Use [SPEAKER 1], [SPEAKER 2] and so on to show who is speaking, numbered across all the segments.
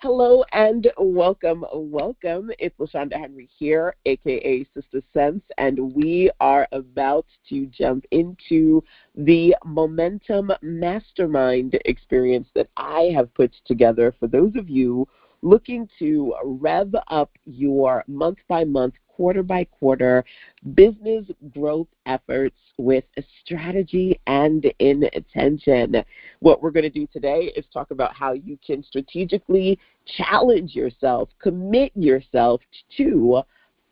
[SPEAKER 1] Hello and welcome, welcome. It's LaShonda Henry here, aka Sister Sense, and we are about to jump into the Momentum Mastermind experience that I have put together for those of you looking to rev up your month by month, quarter by quarter business growth efforts with a strategy and intention. What we're going to do today is talk about how you can strategically challenge yourself, commit yourself to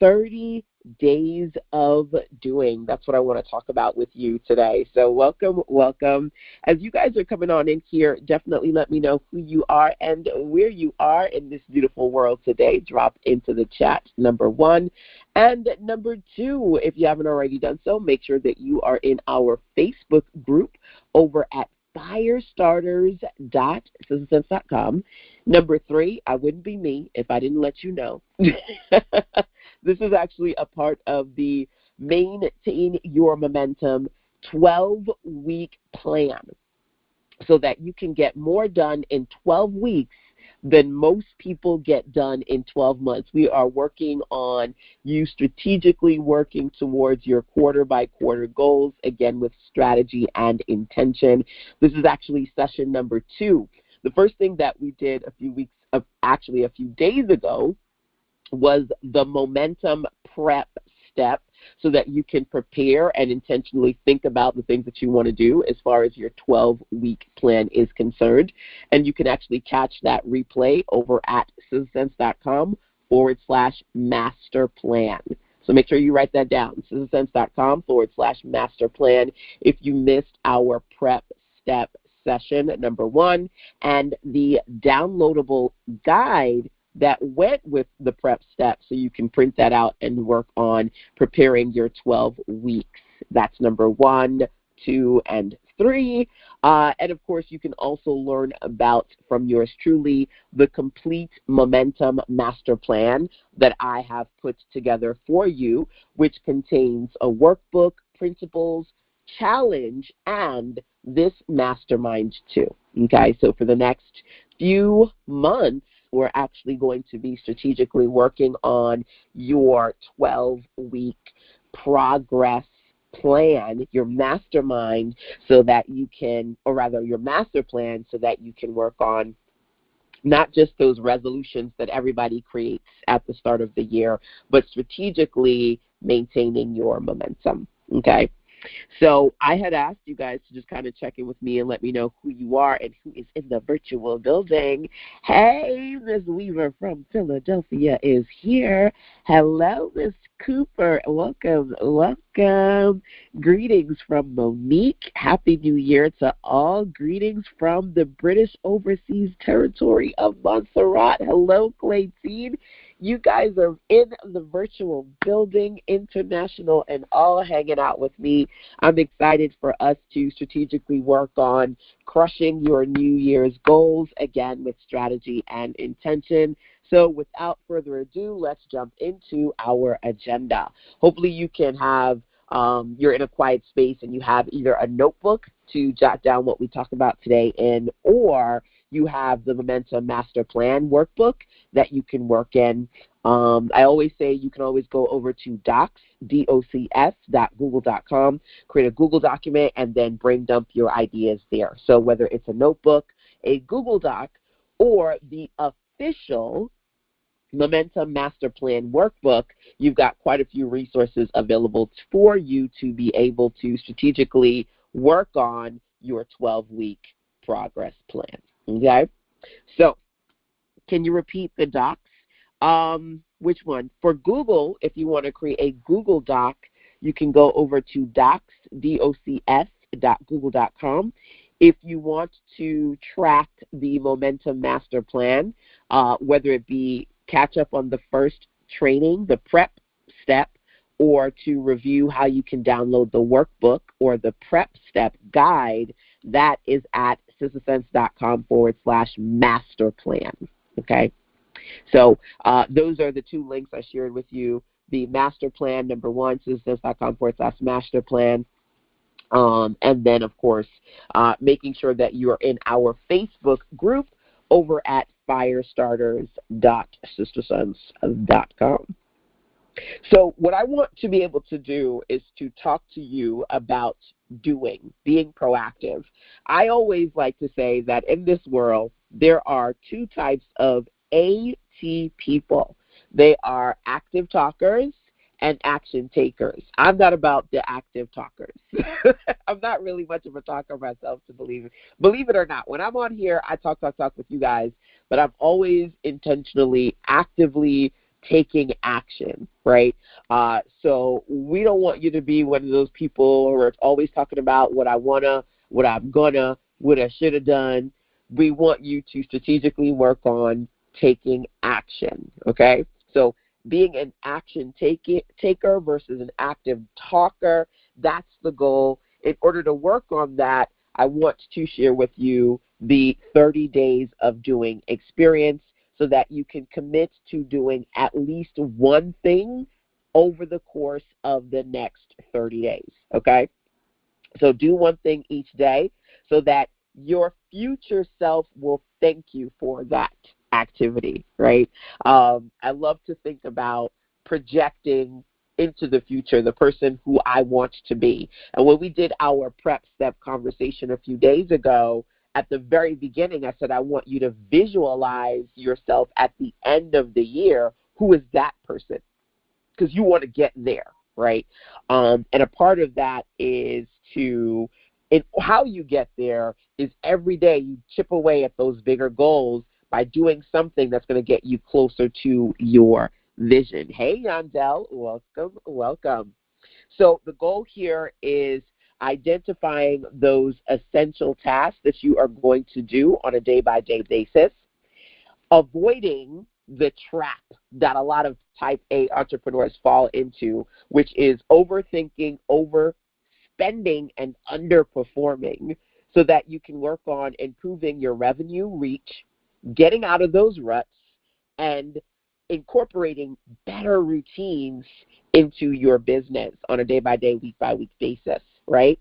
[SPEAKER 1] 30 days of doing. That's what I want to talk about with you today. So welcome, welcome. As you guys are coming on in here, definitely let me know who you are and where you are in this beautiful world today. Drop into the chat, number one. And number two, if you haven't already done so, make sure that you are in our Facebook group over at firestarters.sistersense.com. Number three, I wouldn't be me if I didn't let you know. This is actually a part of the Maintain Your Momentum 12-week plan so that you can get more done in 12 weeks than most people get done in 12 months. We are working on you strategically working towards your quarter by quarter goals, again with strategy and intention. This is actually session number 2. The first thing that we did a few days ago was the momentum prep step, so that you can prepare and intentionally think about the things that you want to do as far as your 12-week plan is concerned. And you can actually catch that replay over at sistersense.com/master plan. So make sure you write that down, sistersense.com/master plan, if you missed our prep step session number 1 and the downloadable guide that went with the prep steps, so you can print that out and work on preparing your 12 weeks. That's number 1, 2, and 3. And of course, you can also learn about, from yours truly, the complete Momentum Master Plan that I have put together for you, which contains a workbook, principles, challenge, and this mastermind too. Okay, so for the next few months, we're actually going to be strategically working on your 12-week progress plan, your mastermind, so that you can, or rather your master plan, so that you can work on not just those resolutions that everybody creates at the start of the year, but strategically maintaining your momentum. Okay? So I had asked you guys to just kind of check in with me and let me know who you are and who is in the virtual building. Hey, Ms. Weaver from Philadelphia is here. Hello, Ms. Cooper. Welcome, welcome. Greetings from Monique. Happy New Year to all. Greetings from the British Overseas Territory of Montserrat. Hello, Claytine. You guys are in the virtual building, international, and all hanging out with me. I'm excited for us to strategically work on crushing your New Year's goals, again, with strategy and intention. So without further ado, let's jump into our agenda. Hopefully you can have, you're in a quiet space and you have either a notebook to jot down what we talk about today in, or you have the Momentum Master Plan workbook that you can work in. I always say you can always go over to docs, docs.google.com, create a Google document, and then brain dump your ideas there. So whether it's a notebook, a Google Doc, or the official Momentum Master Plan workbook, you've got quite a few resources available for you to be able to strategically work on your 12-week progress plan. Okay? So, can you repeat the docs? Which one? For Google, if you want to create a Google Doc, you can go over to docs.google.com. If you want to track the Momentum Master Plan, whether it be catch up on the first training, the prep step, or to review how you can download the workbook or the prep step guide, that is at sistersense.com/master plan. Okay? So those are the 2 links I shared with you. The master plan, number 1, sistersense.com/master plan. And then, of course, making sure that you are in our Facebook group over at firestarters.sistersons.com. So what I want to be able to do is to talk to you about being proactive. I always like to say that in this world, there are two types of AT people. They are active talkers and action takers. I'm not about the active talkers. I'm not really much of a talker myself, to believe it or not. When I'm on here, I talk with you guys, but I'm always intentionally, actively taking action, right? So we don't want you to be one of those people who are always talking about what I wanna, what I'm gonna, what I should have done. We want you to strategically work on taking action, okay? So being an action taker versus an active talker, that's the goal. In order to work on that, I want to share with you the 30 days of doing experience so that you can commit to doing at least one thing over the course of the next 30 days, okay? So do one thing each day so that your future self will thank you for that activity, right? I love to think about projecting into the future the person who I want to be. And when we did our prep step conversation a few days ago, at the very beginning, I said, I want you to visualize yourself at the end of the year. Who is that person? Because you want to get there, right? And a part of that is how you get there is every day you chip away at those bigger goals by doing something that's going to get you closer to your vision. Hey, Yandel, welcome. So the goal here is identifying those essential tasks that you are going to do on a day-by-day basis, avoiding the trap that a lot of type A entrepreneurs fall into, which is overthinking, overspending, and underperforming, so that you can work on improving your revenue reach, getting out of those ruts, and incorporating better routines into your business on a day-by-day, week-by-week basis, right?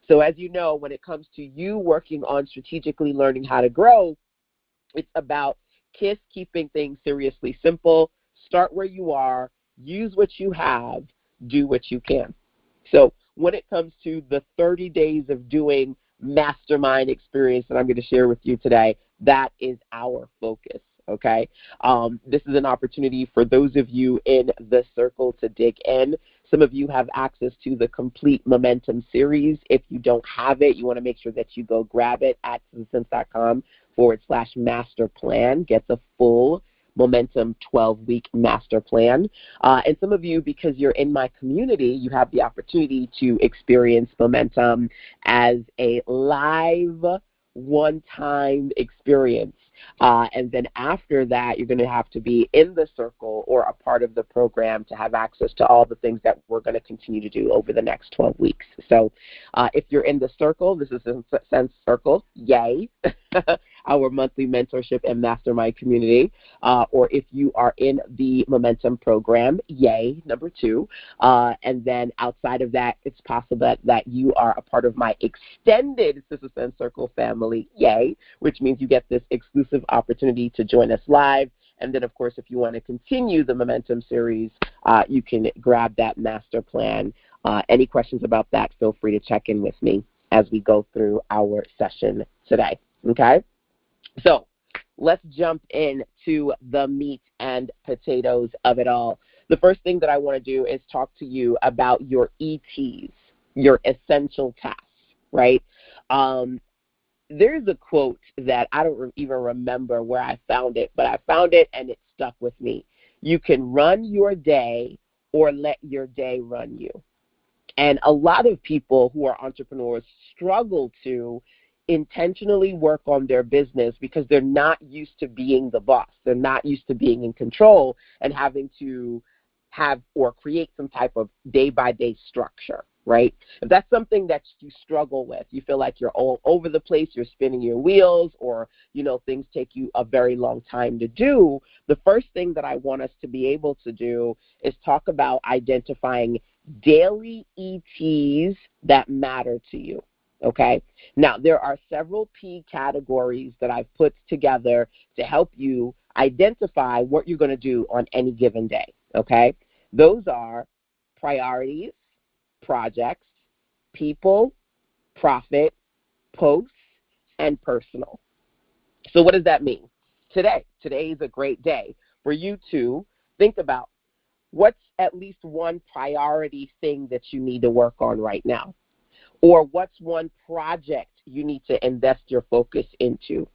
[SPEAKER 1] So as you know, when it comes to you working on strategically learning how to grow, it's about keeping things seriously simple. Start where you are, use what you have, do what you can. So when it comes to the 30 days of doing mastermind experience that I'm going to share with you today, that is our focus. Okay, this is an opportunity for those of you in the circle to dig in. Some of you have access to the complete Momentum series. If you don't have it, you want to make sure that you go grab it at sistersons.com/master plan. Get the full Momentum 12-week master plan. And some of you, because you're in my community, you have the opportunity to experience Momentum as a live one-time experience. And then after that, you're going to have to be in the circle or a part of the program to have access to all the things that we're going to continue to do over the next 12 weeks. So if you're in the circle, this is the Sense Circle, yay, our monthly mentorship and mastermind community. Or if you are in the Momentum program, yay, number 2. And then outside of that, it's possible that you are a part of my extended Sister Sense Circle family, yay, which means you get this exclusive opportunity to join us live. And then, of course, if you want to continue the Momentum series, you can grab that master plan. Any questions about that, feel free to check in with me as we go through our session today, okay? So let's jump into the meat and potatoes of it all. The first thing that I want to do is talk to you about your ETs, your essential tasks, right? There's a quote that I don't even remember where I found it, but I found it and it stuck with me. You can run your day or let your day run you. And a lot of people who are entrepreneurs struggle to intentionally work on their business because they're not used to being the boss. They're not used to being in control and having to have or create some type of day-by-day structure, right? If that's something that you struggle with, you feel like you're all over the place, you're spinning your wheels, or, things take you a very long time to do, the first thing that I want us to be able to do is talk about identifying daily ETs that matter to you. Okay. Now, there are several P categories that I've put together to help you identify what you're going to do on any given day. Okay. Those are priorities, projects, people, profit, posts, and personal. So what does that mean? Today is a great day for you to think about what's at least one priority thing that you need to work on right now, or what's one project you need to invest your focus into.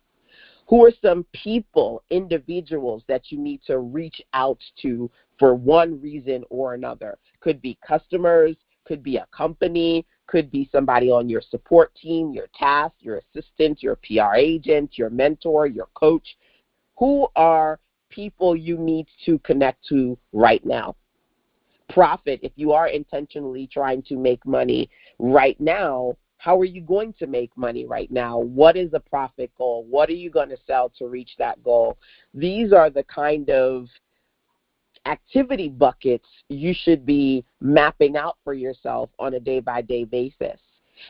[SPEAKER 1] Who are some people, individuals that you need to reach out to for one reason or another? Could be customers, could be a company, could be somebody on your support team, your task, your assistant, your PR agent, your mentor, your coach. Who are people you need to connect to right now? Profit, if you are intentionally trying to make money right now, how are you going to make money right now? What is the profit goal? What are you going to sell to reach that goal? These are the kind of activity buckets you should be mapping out for yourself on a day-by-day basis.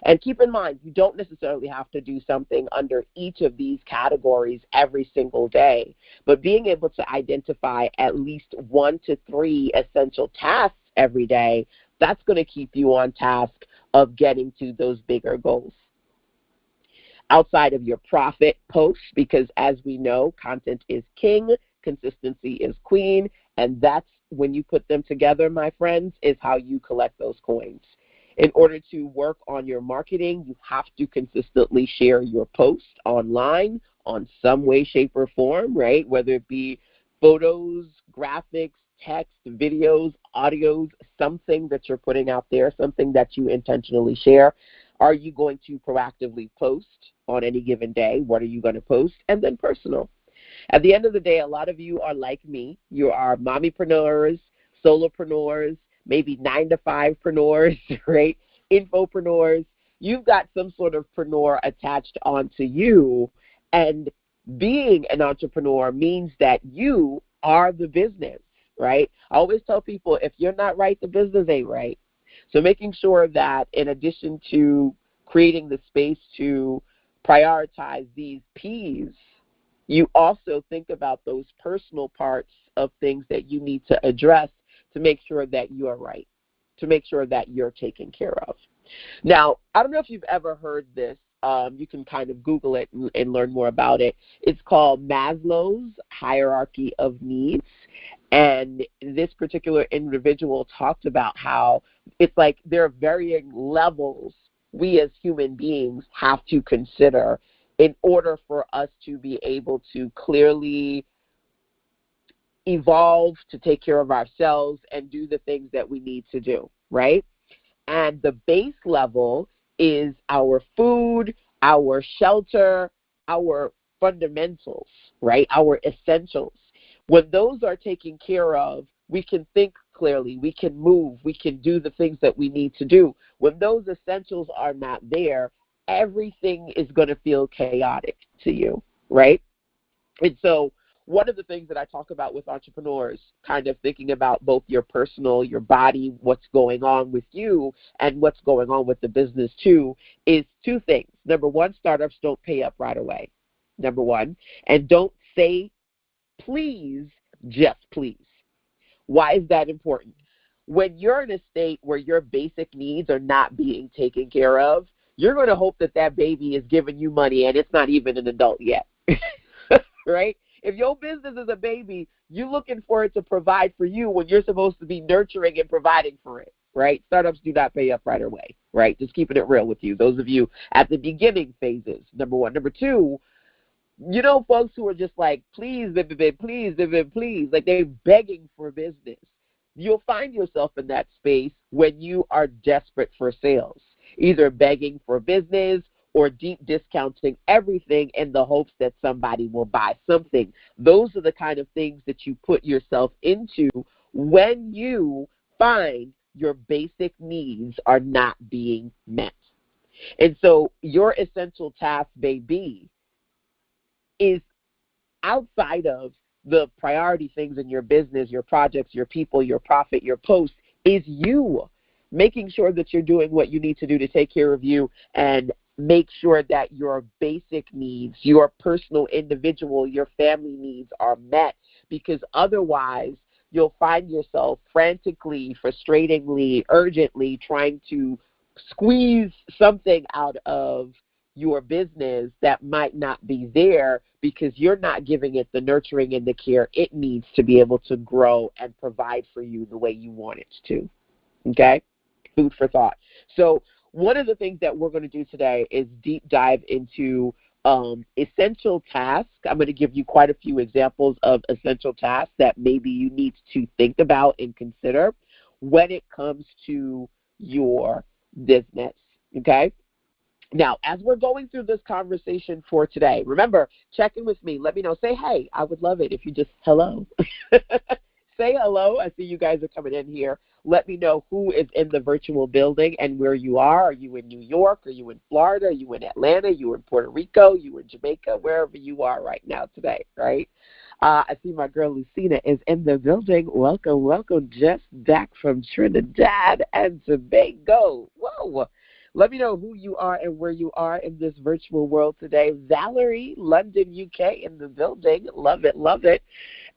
[SPEAKER 1] And keep in mind, you don't necessarily have to do something under each of these categories every single day, but being able to identify at least 1 to 3 essential tasks every day, that's going to keep you on task of getting to those bigger goals. Outside of your profit posts, because as we know, content is king, consistency is queen, and that's when you put them together, my friends, is how you collect those coins. In order to work on your marketing, you have to consistently share your post online on some way, shape, or form, right? Whether it be photos, graphics, text, videos, audios, something that you're putting out there, something that you intentionally share. Are you going to proactively post on any given day? What are you going to post? And then personal. At the end of the day, a lot of you are like me. You are mommypreneurs, solopreneurs, maybe 9-to-5preneurs, right? Infopreneurs. You've got some sort of preneur attached onto you. And being an entrepreneur means that you are the business, right? I always tell people, if you're not right, the business ain't right. So making sure that in addition to creating the space to prioritize these P's, you also think about those personal parts of things that you need to address to make sure that you are right, to make sure that you're taken care of. Now, I don't know if you've ever heard this. You can kind of Google it and learn more about it. It's called Maslow's Hierarchy of Needs. And this particular individual talked about how it's like there are varying levels we as human beings have to consider in order for us to be able to clearly evolve, to take care of ourselves and do the things that we need to do, right? And the base level is our food, our shelter, our fundamentals, right? Our essentials. When those are taken care of, we can think clearly, we can move, we can do the things that we need to do. When those essentials are not there, everything is going to feel chaotic to you, right? And so one of the things that I talk about with entrepreneurs, kind of thinking about both your personal, your body, what's going on with you, and what's going on with the business too, is 2 things. Number one, startups don't pay up right away, number one. And don't say please, just please. Why is that important? When you're in a state where your basic needs are not being taken care of, you're going to hope that that baby is giving you money and it's not even an adult yet, right? If your business is a baby, you're looking for it to provide for you when you're supposed to be nurturing and providing for it, right? Startups do not pay up right away, right? Just keeping it real with you. Those of you at the beginning phases, number one. Number two, you know, folks who are just like, please, baby, please, baby, please, like they're begging for business. You'll find yourself in that space when you are desperate for sales, either begging for business or deep discounting everything in the hopes that somebody will buy something. Those are the kind of things that you put yourself into when you find your basic needs are not being met. And so your essential task, baby, is outside of the priority things in your business, your projects, your people, your profit, your posts, is you making sure that you're doing what you need to do to take care of you and make sure that your basic needs, your personal, individual, your family needs are met, because otherwise you'll find yourself frantically, frustratingly, urgently trying to squeeze something out of your business that might not be there because you're not giving it the nurturing and the care it needs to be able to grow and provide for you the way you want it to. Okay? Food for thought. So one of the things that we're going to do today is deep dive into essential tasks. I'm going to give you quite a few examples of essential tasks that maybe you need to think about and consider when it comes to your business. Okay? Now, as we're going through this conversation for today, remember, check in with me. Let me know. Say, hey, I would love it if you just, hello. Say hello. I see you guys are coming in here. Let me know who is in the virtual building and where you are. Are you in New York? Are you in Florida? Are you in Atlanta? Are you in Puerto Rico? Are you in Jamaica? Wherever you are right now today, right? I see my girl Lucina is in the building. Welcome, welcome. Just back from Trinidad and Tobago. Whoa. Let me know who you are and where you are in this virtual world today. Valerie, London, UK in the building. Love it, love it.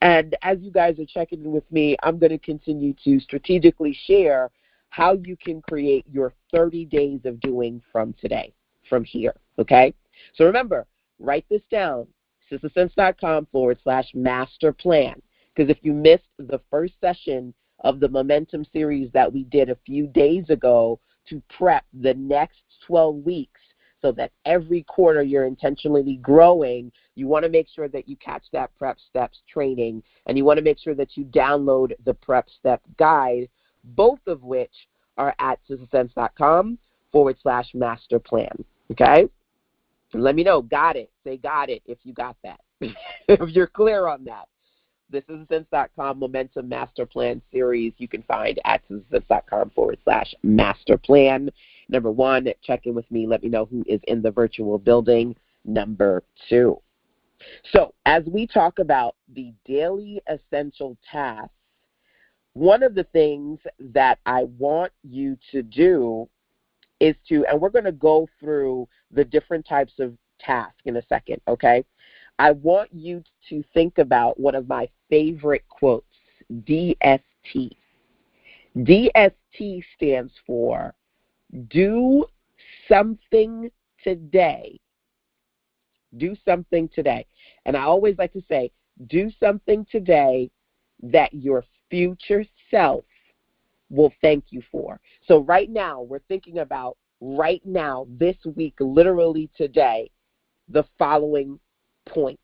[SPEAKER 1] And as you guys are checking in with me, I'm going to continue to strategically share how you can create your 30 days of doing from today, from here, okay? So remember, write this down, sistasense.com/master plan. Because if you missed the first session of the Momentum series that we did a few days ago to prep the next 12 weeks so that every quarter you're intentionally growing, you want to make sure that you catch that Prep Steps training, and you want to make sure that you download the Prep Step guide, both of which are at sistasense.com/master plan, okay? Let me know, got it. Say got it if you got that, if you're clear on that. The sistasense.com Momentum Master Plan series you can find at sistasense.com/master plan. Number one, check in with me. Let me know who is in the virtual building. Number two. So as we talk about the daily essential tasks, one of the things that I want you to do is to, and we're going to go through the different types of tasks in a second, okay? I want you to think about one of my favorite quotes, DST. DST stands for do something today. Do something today. And I always like to say, do something today that your future self will thank you for. So right now, we're thinking about right now, this week, literally today, the following points,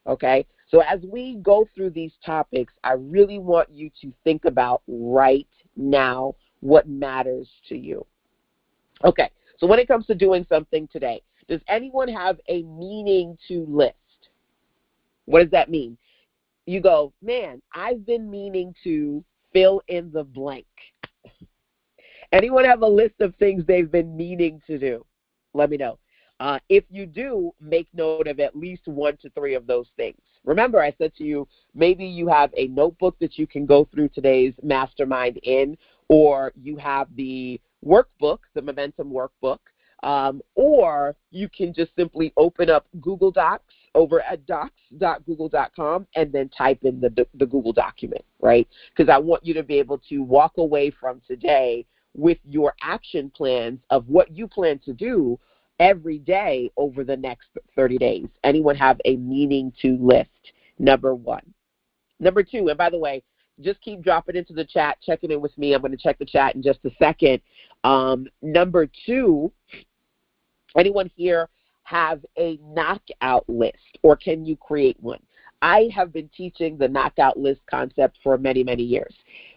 [SPEAKER 1] okay? So as we go through these topics, I really want you to think about right now what matters to you. Okay, so when it comes to doing something today, does anyone have a meaning to list? What does that mean? You go, man, I've been meaning to fill in the blank. Anyone have a list of things they've been meaning to do? Let me know. If you do, make note of at least 1 to 3 of those things. Remember, I said to you, maybe you have a notebook that you can go through today's mastermind in, or you have the workbook, the Momentum workbook, or you can just simply open up Google Docs over at docs.google.com and then type in the Google document, right? Because I want you to be able to walk away from today with your action plans of what you plan to do every day over the next 30 days. Anyone have a meaning to list? Number one. Number two, and by the way, just keep dropping into the chat, checking in with me. I'm going to check the chat in just a second. Number two, anyone here have a knockout list, or can you create one? I have been teaching the knockout list concept for many, many years.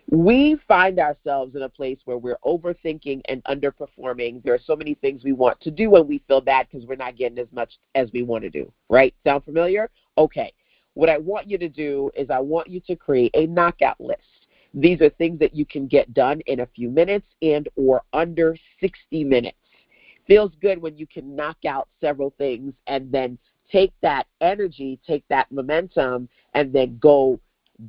[SPEAKER 1] We find ourselves in a place where we're overthinking and underperforming. There are so many things we want to do and we feel bad because we're not getting as much as we want to do, right? Sound familiar? Okay. What I want you to do is I want you to create a knockout list. These are things that you can get done in a few minutes and or under 60 minutes. Feels good when you can knock out several things and then take that energy, take that momentum, and then go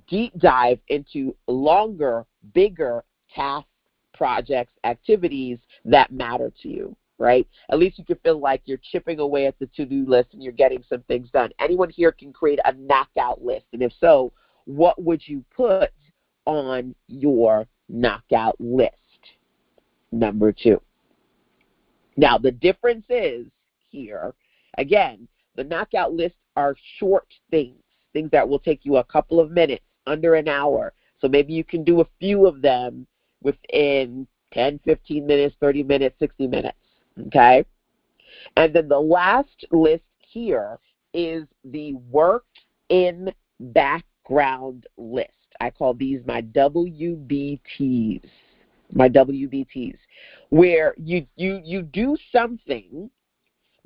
[SPEAKER 1] deep dive into longer, bigger tasks, projects, activities that matter to you, right? At least you can feel like you're chipping away at the to-do list and you're getting some things done. Anyone here can create a knockout list? And if so, what would you put on your knockout list? Number 2. Now, the difference is here, again, the knockout lists are short things that will take you a couple of minutes, under an hour. So maybe you can do a few of them within 10, 15 minutes, 30 minutes, 60 minutes, okay? And then the last list here is the work in background list. I call these my WBTs. Where you do something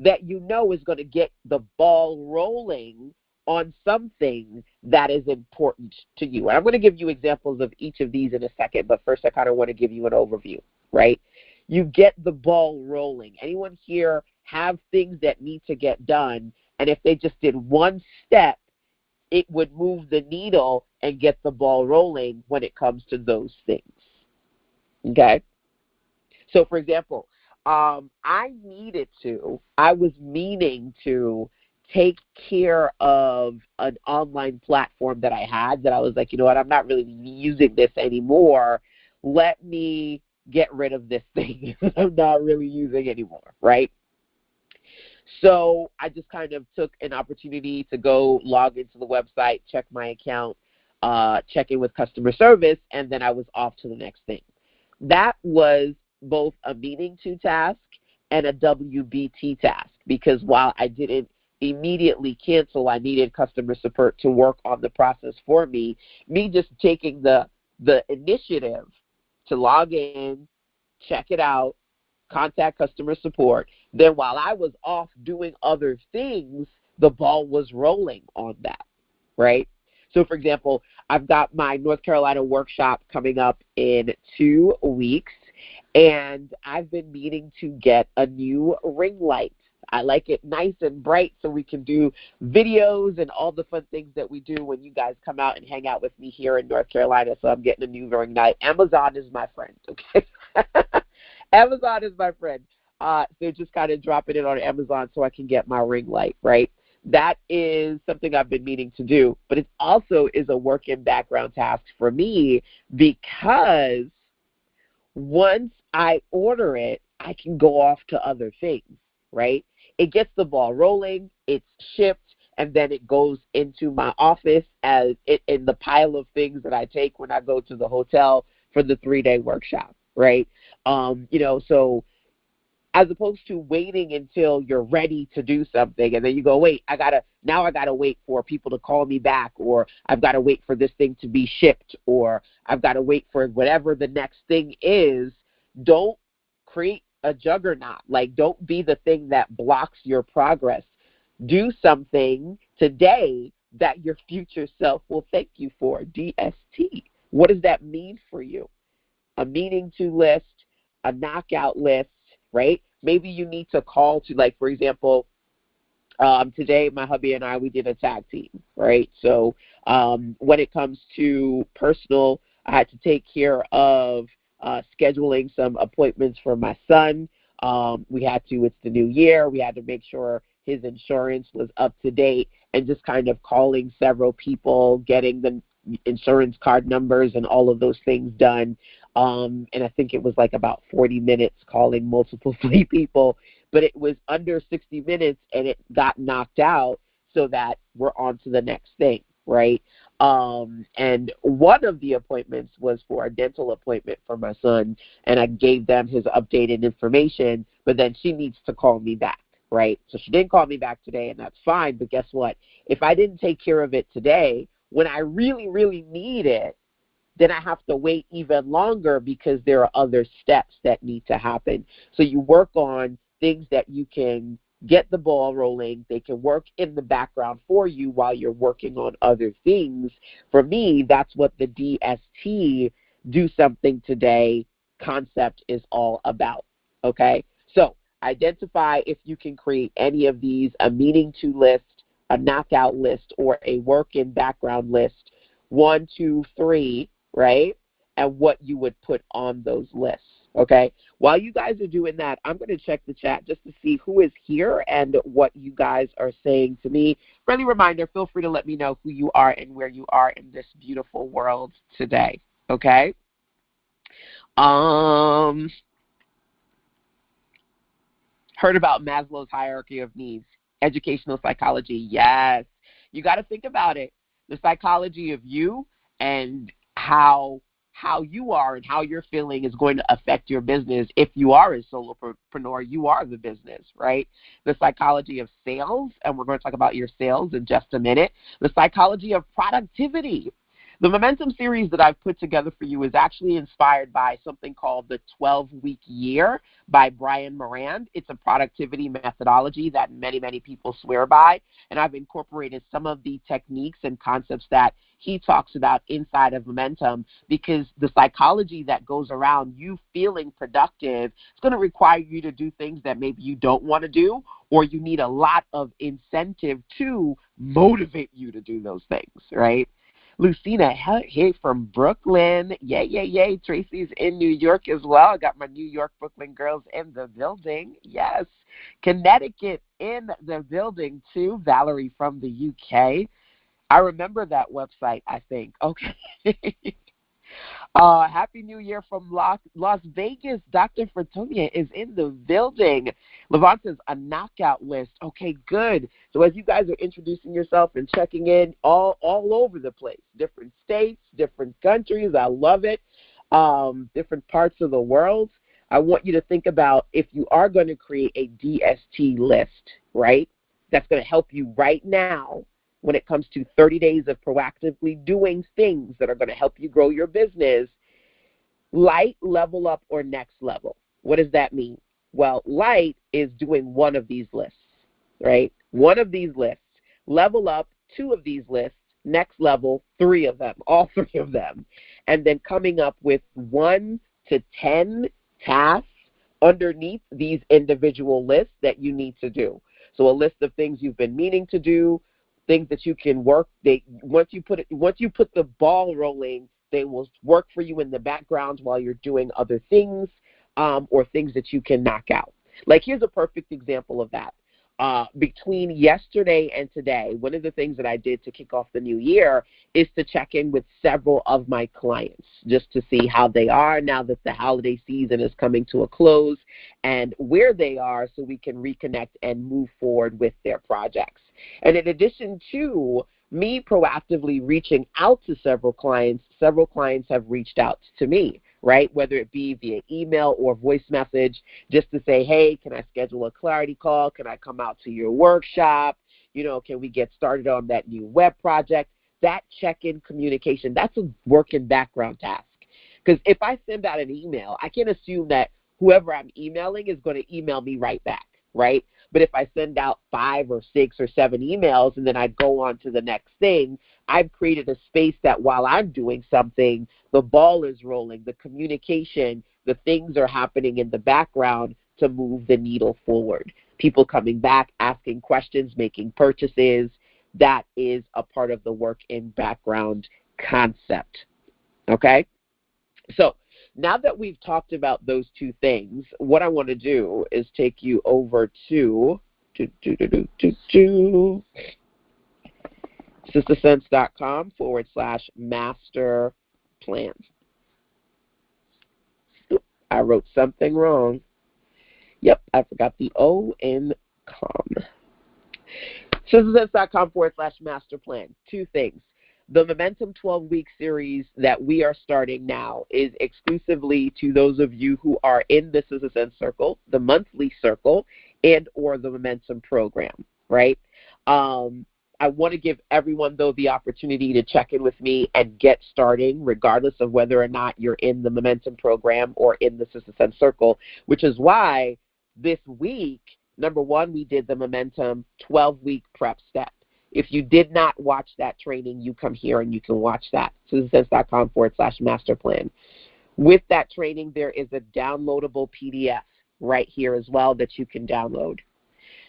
[SPEAKER 1] that you know is going to get the ball rolling on something that is important to you. And I'm going to give you examples of each of these in a second, but first I kind of want to give you an overview, right? You get the ball rolling. Anyone here have things that need to get done, and if they just did one step, it would move the needle and get the ball rolling when it comes to those things, okay? So, for example, I was meaning to take care of an online platform that I had that I was like, you know what, I'm not really using this anymore. Let me get rid of this thing I'm not really using anymore, right? So I just kind of took an opportunity to go log into the website, check my account, check in with customer service, and then I was off to the next thing. That was both a meaning to task and a WBT task, because while I didn't immediately cancel, I needed customer support to work on the process for me. Me just taking the initiative to log in, check it out, contact customer support. Then while I was off doing other things, the ball was rolling on that, right? So, for example, I've got my North Carolina workshop coming up in 2 weeks, and I've been meaning to get a new ring light. I like it nice and bright so we can do videos and all the fun things that we do when you guys come out and hang out with me here in North Carolina. So I'm getting a new ring light. Amazon is my friend, okay? Amazon is my friend. They're just kind of dropping it on Amazon so I can get my ring light, right? That is something I've been meaning to do. But it also is a work in background task for me, because once I order it, I can go off to other things, right? It gets the ball rolling, it's shipped, and then it goes into my office as in the pile of things that I take when I go to the hotel for the 3-day workshop, right? So as opposed to waiting until you're ready to do something and then you go, wait, I gotta wait for people to call me back, or I've got to wait for this thing to be shipped, or I've got to wait for whatever the next thing is. Don't create a juggernaut. Like, don't be the thing that blocks your progress. Do something today that your future self will thank you for. DST. What does that mean for you? A meaning to list, a knockout list, right? Maybe you need to call to, like, for example, today my hubby and I, we did a tag team, right? So when it comes to personal, I had to take care of scheduling some appointments for my son. It's the new year, we had to make sure his insurance was up to date, and just kind of calling several people, getting the insurance card numbers and all of those things done. And I think it was like about 40 minutes calling multiple people, but it was under 60 minutes and it got knocked out so that we're on to the next thing, right? And one of the appointments was for a dental appointment for my son, and I gave them his updated information, but then she needs to call me back, right? So she didn't call me back today, and that's fine, but guess what? If I didn't take care of it today, when I really, really need it, then I have to wait even longer because there are other steps that need to happen. So you work on things that you can get the ball rolling. They can work in the background for you while you're working on other things. For me, that's what the DST, do something today, concept is all about, okay? So identify if you can create any of these: a meaning to list, a knockout list, or a work in background list. 1, 2, 3, right? And what you would put on those lists, Okay? While you guys are doing that, I'm going to check the chat just to see who is here and what you guys are saying to me. Friendly reminder, feel free to let me know who you are and where you are in this beautiful world today. Okay? Heard about Maslow's hierarchy of needs. Educational psychology, yes. You got to think about it. The psychology of you and how you are and how you're feeling is going to affect your business. If you are a solopreneur, you are the business, right? The psychology of sales, and we're going to talk about your sales in just a minute. The psychology of productivity. The Momentum series that I've put together for you is actually inspired by something called the 12-week year by Brian Moran. It's a productivity methodology that many, many people swear by, and I've incorporated some of the techniques and concepts that he talks about inside of Momentum, because the psychology that goes around you feeling productive is going to require you to do things that maybe you don't want to do, or you need a lot of incentive to motivate you to do those things, right? Lucina, hey, from Brooklyn. Yay, yay, yay. Tracy's in New York as well. I got my New York, Brooklyn girls in the building. Yes. Connecticut in the building, too. Valerie from the UK. I remember that website, I think. Okay. Happy New Year from Las Vegas. Dr. Fertonia is in the building. Levant says a knockout list. Okay, good. So as you guys are introducing yourself and checking in all over the place, different states, different countries, I love it, different parts of the world, I want you to think about, if you are going to create a DST list, right, that's going to help you right now when it comes to 30 days of proactively doing things that are going to help you grow your business. Light, level up, or next level. What does that mean? Well, light is doing one of these lists, right? One of these lists. Level up, two of these lists. Next level, three of them, all three of them. And then coming up with 1 to 10 tasks underneath these individual lists that you need to do. So a list of things you've been meaning to do, things that you can work. Once you put the ball rolling, they will work for you in the background while you're doing other things, or things that you can knock out. Like, here's a perfect example of that. Between yesterday and today, one of the things that I did to kick off the new year is to check in with several of my clients just to see how they are now that the holiday season is coming to a close, and where they are, so we can reconnect and move forward with their projects. And in addition to me proactively reaching out to several clients have reached out to me, right? Whether it be via email or voice message, just to say, hey, can I schedule a clarity call? Can I come out to your workshop? Can we get started on that new web project? That check-in communication, that's a working background task. Because if I send out an email, I can assume that whoever I'm emailing is going to email me right back, right? But if I send out 5 or 6 or 7 emails and then I go on to the next thing, I've created a space that while I'm doing something, the ball is rolling, the communication, the things are happening in the background to move the needle forward. People coming back, asking questions, making purchases. That is a part of the work in background concept. Okay? So now that we've talked about those two things, what I want to do is take you over to sistasense.com/master plan. I wrote something wrong. Yep, I forgot the O in com. sistasense.com/master plan. Two things. The Momentum 12-week series that we are starting now is exclusively to those of you who are in the Sister Sense Circle, the monthly circle, and or the Momentum program, right? I want to give everyone, though, the opportunity to check in with me and get starting, regardless of whether or not you're in the Momentum program or in the Sister Sense Circle, which is why this week, number one, we did the Momentum 12-week prep step. If you did not watch that training, you come here and you can watch that. sistasense.com/master plan. With that training, there is a downloadable PDF right here as well that you can download.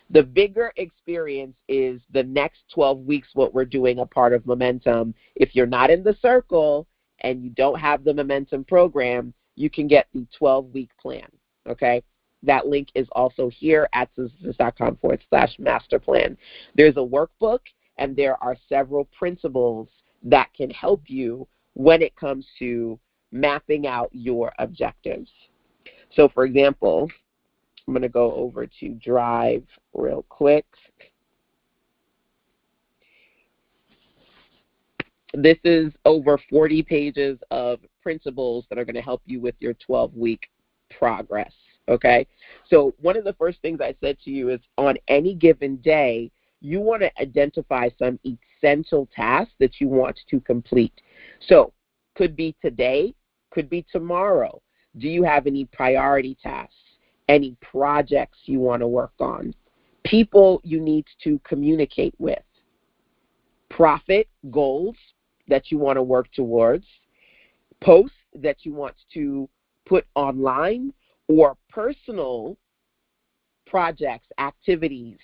[SPEAKER 1] The bigger experience is the next 12 weeks, what we're doing a part of Momentum. If you're not in the circle and you don't have the Momentum program, you can get the 12-week plan, okay? That link is also here at susansis.com/master plan. There's a workbook, and there are several principles that can help you when it comes to mapping out your objectives. So, for example, I'm going to go over to Drive real quick. This is over 40 pages of principles that are going to help you with your 12-week progress, okay? So one of the first things I said to you is on any given day, you want to identify some essential tasks that you want to complete. So could be today, could be tomorrow. Do you have any priority tasks, any projects you want to work on, people you need to communicate with, profit goals that you want to work towards, posts that you want to put online, or personal projects, activities,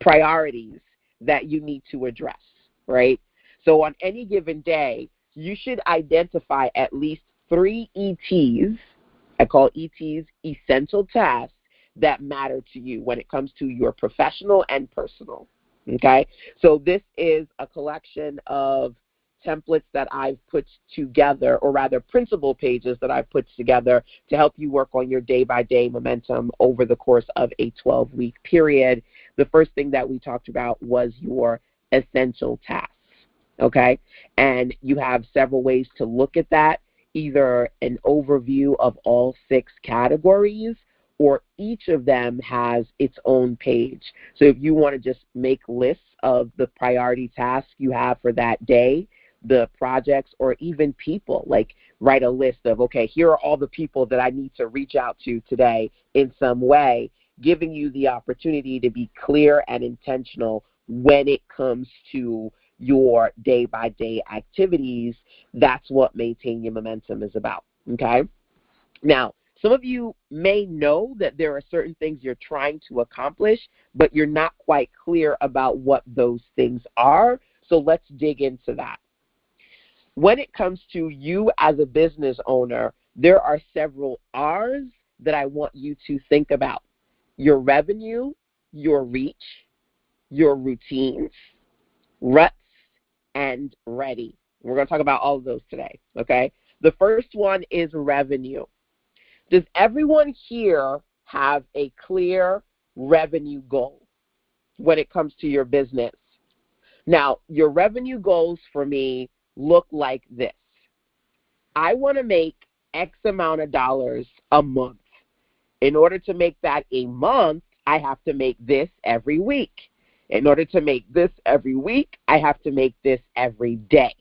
[SPEAKER 1] priorities that you need to address, right? So on any given day, you should identify at least 3 ETs, I call ETs essential tasks, that matter to you when it comes to your professional and personal, okay? So this is a collection of templates that I've put together, or rather principle pages that I've put together to help you work on your day-by-day momentum over the course of a 12-week period. The first thing that we talked about was your essential tasks, okay? And you have several ways to look at that, either an overview of all 6 categories, or each of them has its own page. So if you want to just make lists of the priority tasks you have for that day, the projects, or even people, like write a list of, okay, here are all the people that I need to reach out to today in some way, giving you the opportunity to be clear and intentional when it comes to your day-by-day activities. That's what Maintain Your Momentum is about, okay? Now, some of you may know that there are certain things you're trying to accomplish, but you're not quite clear about what those things are, so let's dig into that. When it comes to you as a business owner, there are several R's that I want you to think about: your revenue, your reach, your routines, ruts, and ready. We're going to talk about all of those today, okay? The first one is revenue. Does everyone here have a clear revenue goal when it comes to your business? Now, your revenue goals for me look like this. I want to make X amount of dollars a month. In order to make that a month, I have to make this every week. In order to make this every week, I have to make this every day.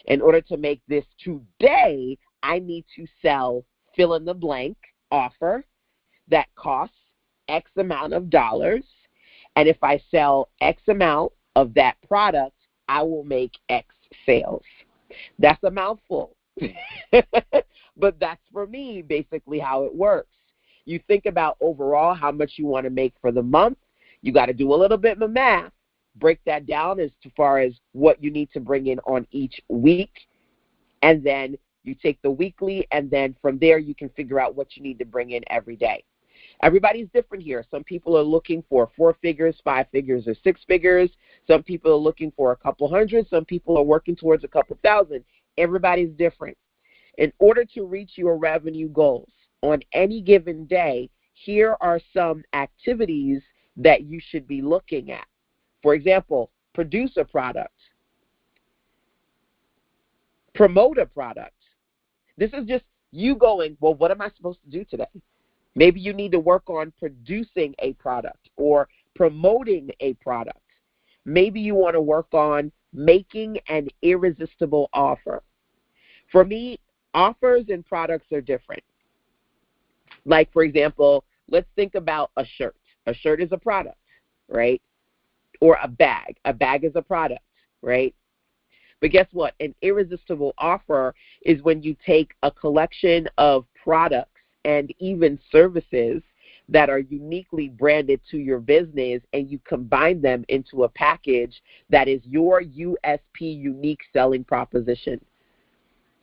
[SPEAKER 1] In order to make this today, I need to sell fill in the blank offer that costs X amount of dollars. And if I sell X amount of that product, I will make X sales. That's a mouthful, but that's for me basically how it works. You think about overall how much you want to make for the month. You got to do a little bit of math, break that down as far as what you need to bring in on each week, and then you take the weekly, and then from there you can figure out what you need to bring in every day. Everybody's different here. Some people are looking for 4 figures, 5 figures, or 6 figures. Some people are looking for a couple hundred. Some people are working towards a couple thousand. Everybody's different. In order to reach your revenue goals on any given day, here are some activities that you should be looking at. For example, produce a product, promote a product. This is just you going, well, what am I supposed to do today? Maybe you need to work on producing a product or promoting a product. Maybe you want to work on making an irresistible offer. For me, offers and products are different. Like, for example, let's think about a shirt. A shirt is a product, right? Or a bag. A bag is a product, right? But guess what? An irresistible offer is when you take a collection of products and even services that are uniquely branded to your business, and you combine them into a package that is your USP, unique selling proposition.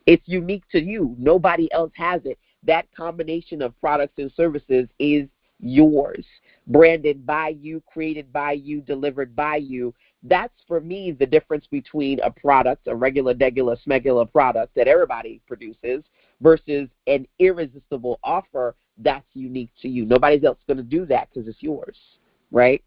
[SPEAKER 1] It's unique to you. Nobody else has it. that combination of products and services is yours, branded by you, created by you, delivered by you. That's, for me, the difference between a product, a regular, degular, smegular product that everybody produces, versus an irresistible offer that's unique to you. Nobody's else going to do that because it's yours, right?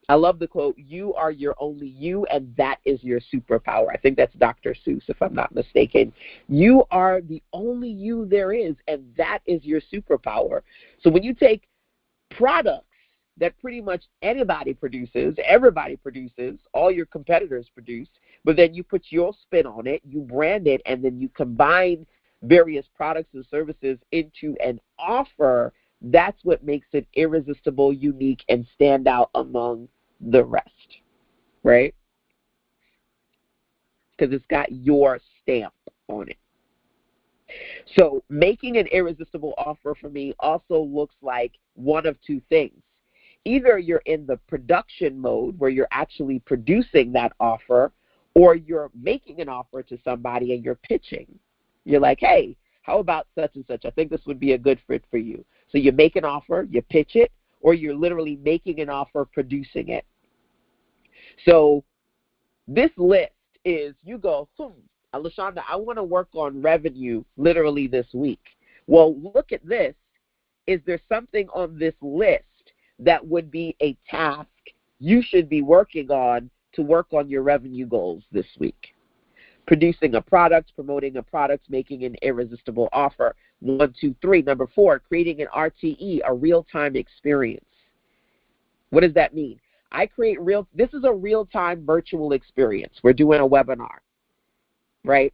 [SPEAKER 1] I love the quote, "You are your only you, and that is your superpower." I think that's Dr. Seuss, if I'm not mistaken. You are the only you there is, and that is your superpower. So when you take products that pretty much anybody produces, everybody produces, all your competitors produce, but then you put your spin on it, you brand it, and then you combine various products and services into an offer, that's what makes it irresistible, unique, and stand out among the rest, right? Because it's got your stamp on it. So making an irresistible offer for me also looks like one of two things. Either you're in the production mode where you're actually producing that offer, or you're making an offer to somebody and you're pitching. You're like, hey, how about such and such? I think this would be a good fit for you. So you make an offer, you pitch it, or you're literally making an offer, producing it. So this list is, you go, LaShonda, I want to work on revenue literally this week. Well, look at this. Is there something on this list that would be a task you should be working on to work on your revenue goals this week? Producing a product, promoting a product, making an irresistible offer. 1, 2, 3. Number 4, creating an RTE, a real-time experience. What does that mean? This is a real-time virtual experience. We're doing a webinar, right?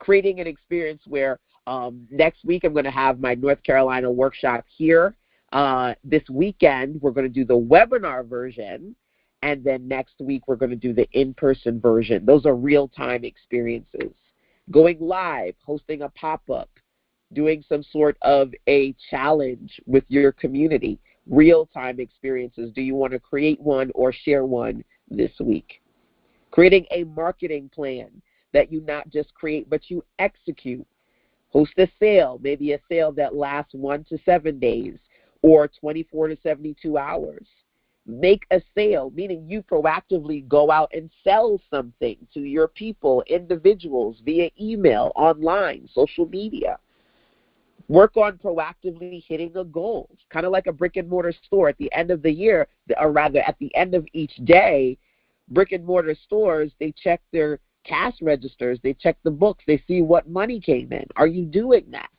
[SPEAKER 1] Creating an experience where next week I'm going to have my North Carolina workshop here. This weekend we're going to do the webinar version, and then next week we're going to do the in-person version. Those are real-time experiences. Going live, hosting a pop-up, doing some sort of a challenge with your community. Real-time experiences. Do you want to create one or share one this week? Creating a marketing plan that you not just create, but you execute. Host a sale, maybe a sale that lasts 1 to 7 days or 24 to 72 hours. Make a sale, meaning you proactively go out and sell something to your people, individuals, via email, online, social media. Work on proactively hitting a goal. Kind of like a brick and mortar store at the end of the year, or rather at the end of each day, brick and mortar stores, they check their cash registers, they check the books, they see what money came in. Are you doing that?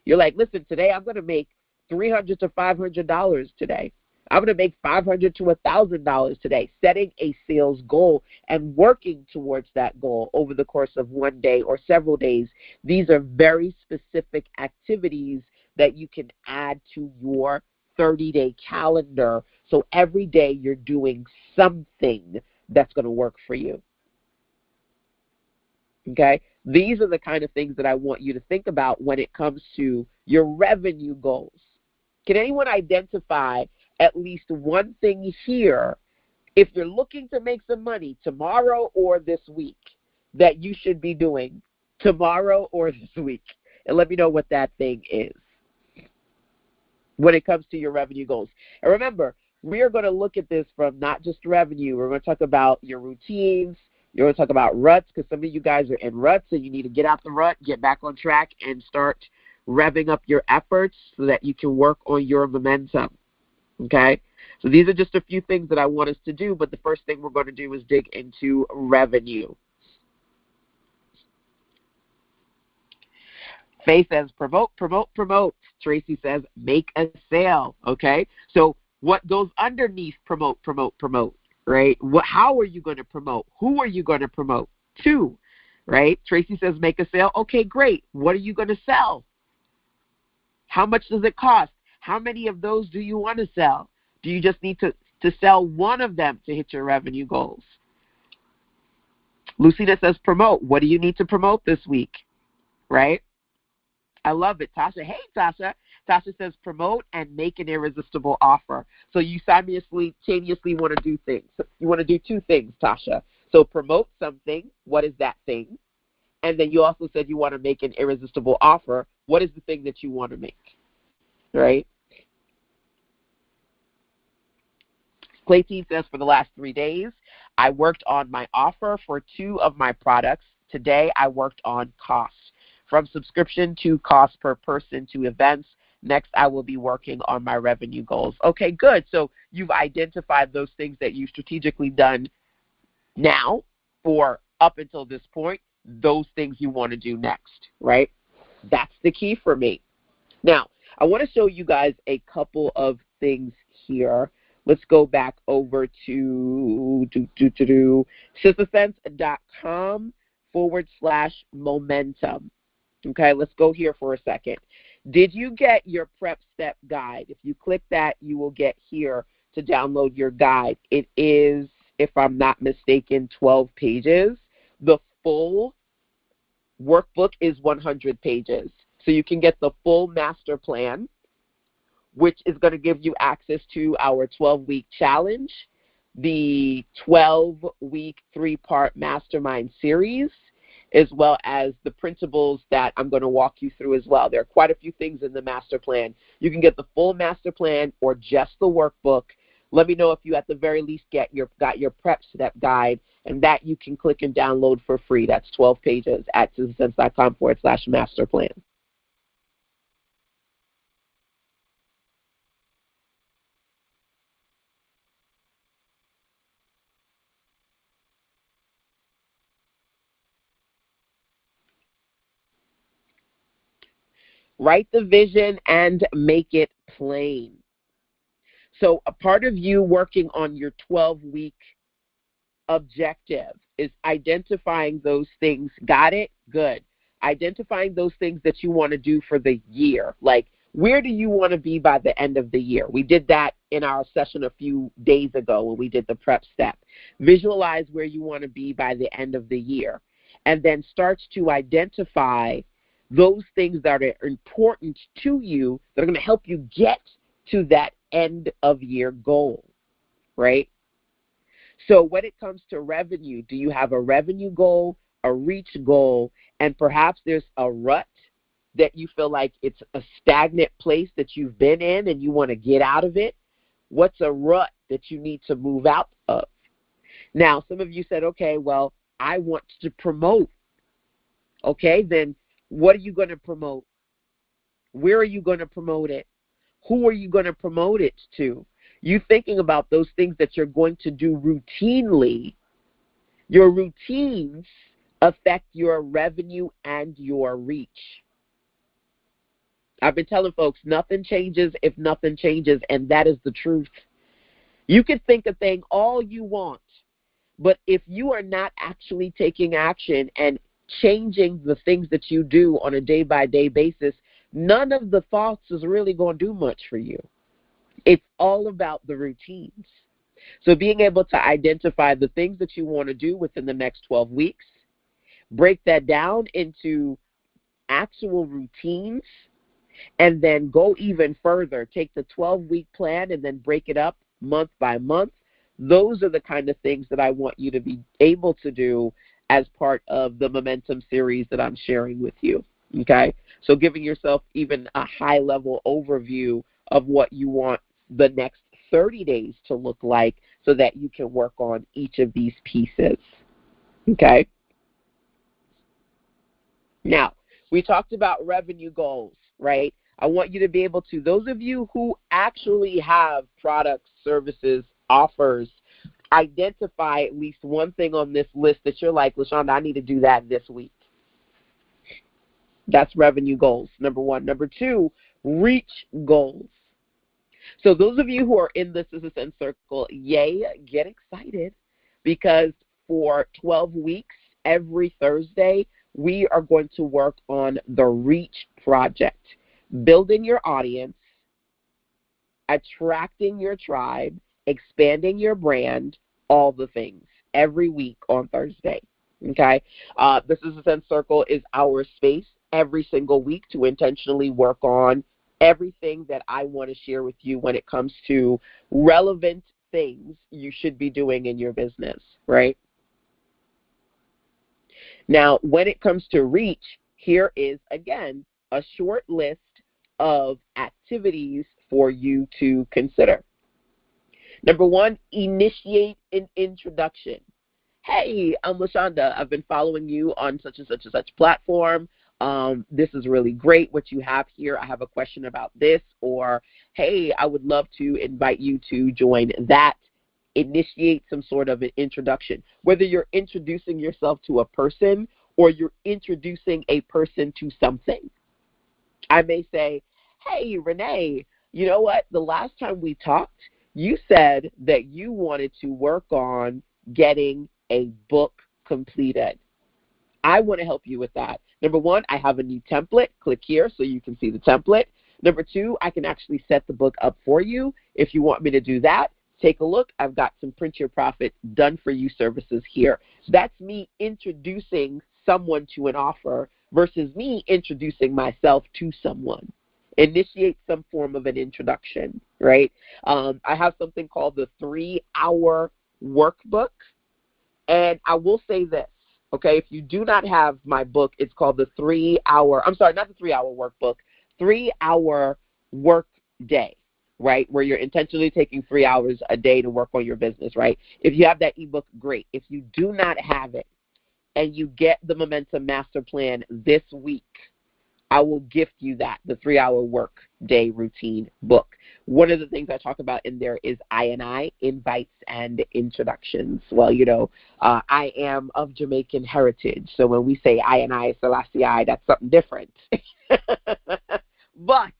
[SPEAKER 1] You're like, listen, today I'm going to make $300 to $500 today. I'm going to make $500 to $1,000 today. Setting a sales goal and working towards that goal over the course of one day or several days. These are very specific activities that you can add to your 30-day calendar. So every day you're doing something that's going to work for you. Okay? These are the kind of things that I want you to think about when it comes to your revenue goals. Can anyone identify at least one thing here, if you're looking to make some money tomorrow or this week, that you should be doing tomorrow or this week? And let me know what that thing is when it comes to your revenue goals. And remember, we are going to look at this from not just revenue. We're going to talk about your routines. You're going to talk about ruts, because some of you guys are in ruts and you need to get out the rut, get back on track, and start revving up your efforts so that you can work on your momentum. Okay? So these are just a few things that I want us to do, but the first thing we're going to do is dig into revenue. Faye says, promote, promote, promote. Tracy says, make a sale. Okay? So what goes underneath promote, promote, promote, right? How are you going to promote? Who are you going to promote to, right? Tracy says, make a sale. Okay, great. What are you going to sell? How much does it cost? How many of those do you want to sell? Do you just need to sell one of them to hit your revenue goals? Lucina says, promote. What do you need to promote this week? Right? I love it. Tasha, hey, Tasha. Tasha says, promote and make an irresistible offer. So you simultaneously want to do things. You want to do two things, Tasha. So promote something. What is that thing? And then you also said you want to make an irresistible offer. What is the thing that you want to make, right? Clayton says, for the last 3 days, I worked on my offer for 2 of my products. Today, I worked on cost, from subscription to cost per person to events. Next, I will be working on my revenue goals. Okay, good. So you've identified those things that you've strategically done now or up until this point, those things you want to do next, right? That's the key for me. Now, I want to show you guys a couple of things here. Let's go back over to sistasense.com/momentum. Okay, let's go here for a second. Did you get your prep step guide? If you click that, you will get here to download your guide. It is, if I'm not mistaken, 12 pages. The full workbook is 100 pages. So you can get the full master plan, which is going to give you access to our 12-week challenge, the 12-week 3-part mastermind series, as well as the principles that I'm going to walk you through as well. There are quite a few things in the master plan. You can get the full master plan or just the workbook. Let me know if you at the very least got your prep step guide, and that you can click and download for free. That's 12 pages at sistasense.com/master plan. Write the vision and make it plain. So a part of you working on your 12-week objective is identifying those things. Got it? Good. Identifying those things that you want to do for the year. Like, where do you want to be by the end of the year? We did that in our session a few days ago when we did the prep step. Visualize where you want to be by the end of the year, and then start to identify those things that are important to you that are going to help you get to that end of year goal, right? So when it comes to revenue, do you have a revenue goal, a reach goal, and perhaps there's a rut that you feel like it's a stagnant place that you've been in and you want to get out of it? What's a rut that you need to move out of? Now, some of you said, okay, well, I want to promote. Okay, then what are you going to promote? Where are you going to promote it? Who are you going to promote it to? You thinking about those things that you're going to do routinely. Your routines affect your revenue and your reach. I've been telling folks, nothing changes if nothing changes, and that is the truth. You can think a thing all you want, but if you are not actually taking action and changing the things that you do on a day-by-day basis, none of the thoughts is really going to do much for you. It's all about the routines. So being able to identify the things that you want to do within the next 12 weeks, break that down into actual routines, and then go even further. Take the 12-week plan and then break it up month by month. Those are the kind of things that I want you to be able to do as part of the Momentum series that I'm sharing with you, okay? So giving yourself even a high-level overview of what you want the next 30 days to look like so that you can work on each of these pieces, okay? Now, we talked about revenue goals, right? I want you to be able to, those of you who actually have products, services, offers, identify at least one thing on this list that you're like, LaShonda, I need to do that this week. That's revenue goals, number one. Number two, reach goals. So those of you who are in the Sister Sense Circle, yay, get excited, because for 12 weeks, every Thursday, we are going to work on the Reach Project, building your audience, attracting your tribe, expanding your brand, all the things, every week on Thursday, okay? The Sister Sense Circle is our space every single week to intentionally work on everything that I want to share with you when it comes to relevant things you should be doing in your business, right? Now, when it comes to reach, here is, again, a short list of activities for you to consider. Number one, initiate an introduction. Hey, I'm LaShonda. I've been following you on such and such and such platform. This is really great what you have here. I have a question about this. Or, hey, I would love to invite you to join that. Initiate some sort of an introduction. Whether you're introducing yourself to a person or you're introducing a person to something. I may say, hey, Renee, you know what? The last time we talked, you said that you wanted to work on getting a book completed. I want to help you with that. Number one, I have a new template. Click here so you can see the template. Number two, I can actually set the book up for you. If you want me to do that, take a look. I've got some Print Your Profit done for you services here. That's me introducing someone to an offer versus me introducing myself to someone. Initiate some form of an introduction, right? I have something called the 3-hour workbook. And I will say this, okay? If you do not have my book, it's called the 3-hour, I'm sorry, not the 3-hour workbook, 3-hour work day, right? Where you're intentionally taking 3 hours a day to work on your business, right? If you have that ebook, great. If you do not have it and you get the Momentum Master Plan this week, I will gift you that, the 3-hour work day routine book. One of the things I talk about in there is I, invites and introductions. Well, you know, I am of Jamaican heritage, so when we say I, Selassie I, that's something different. But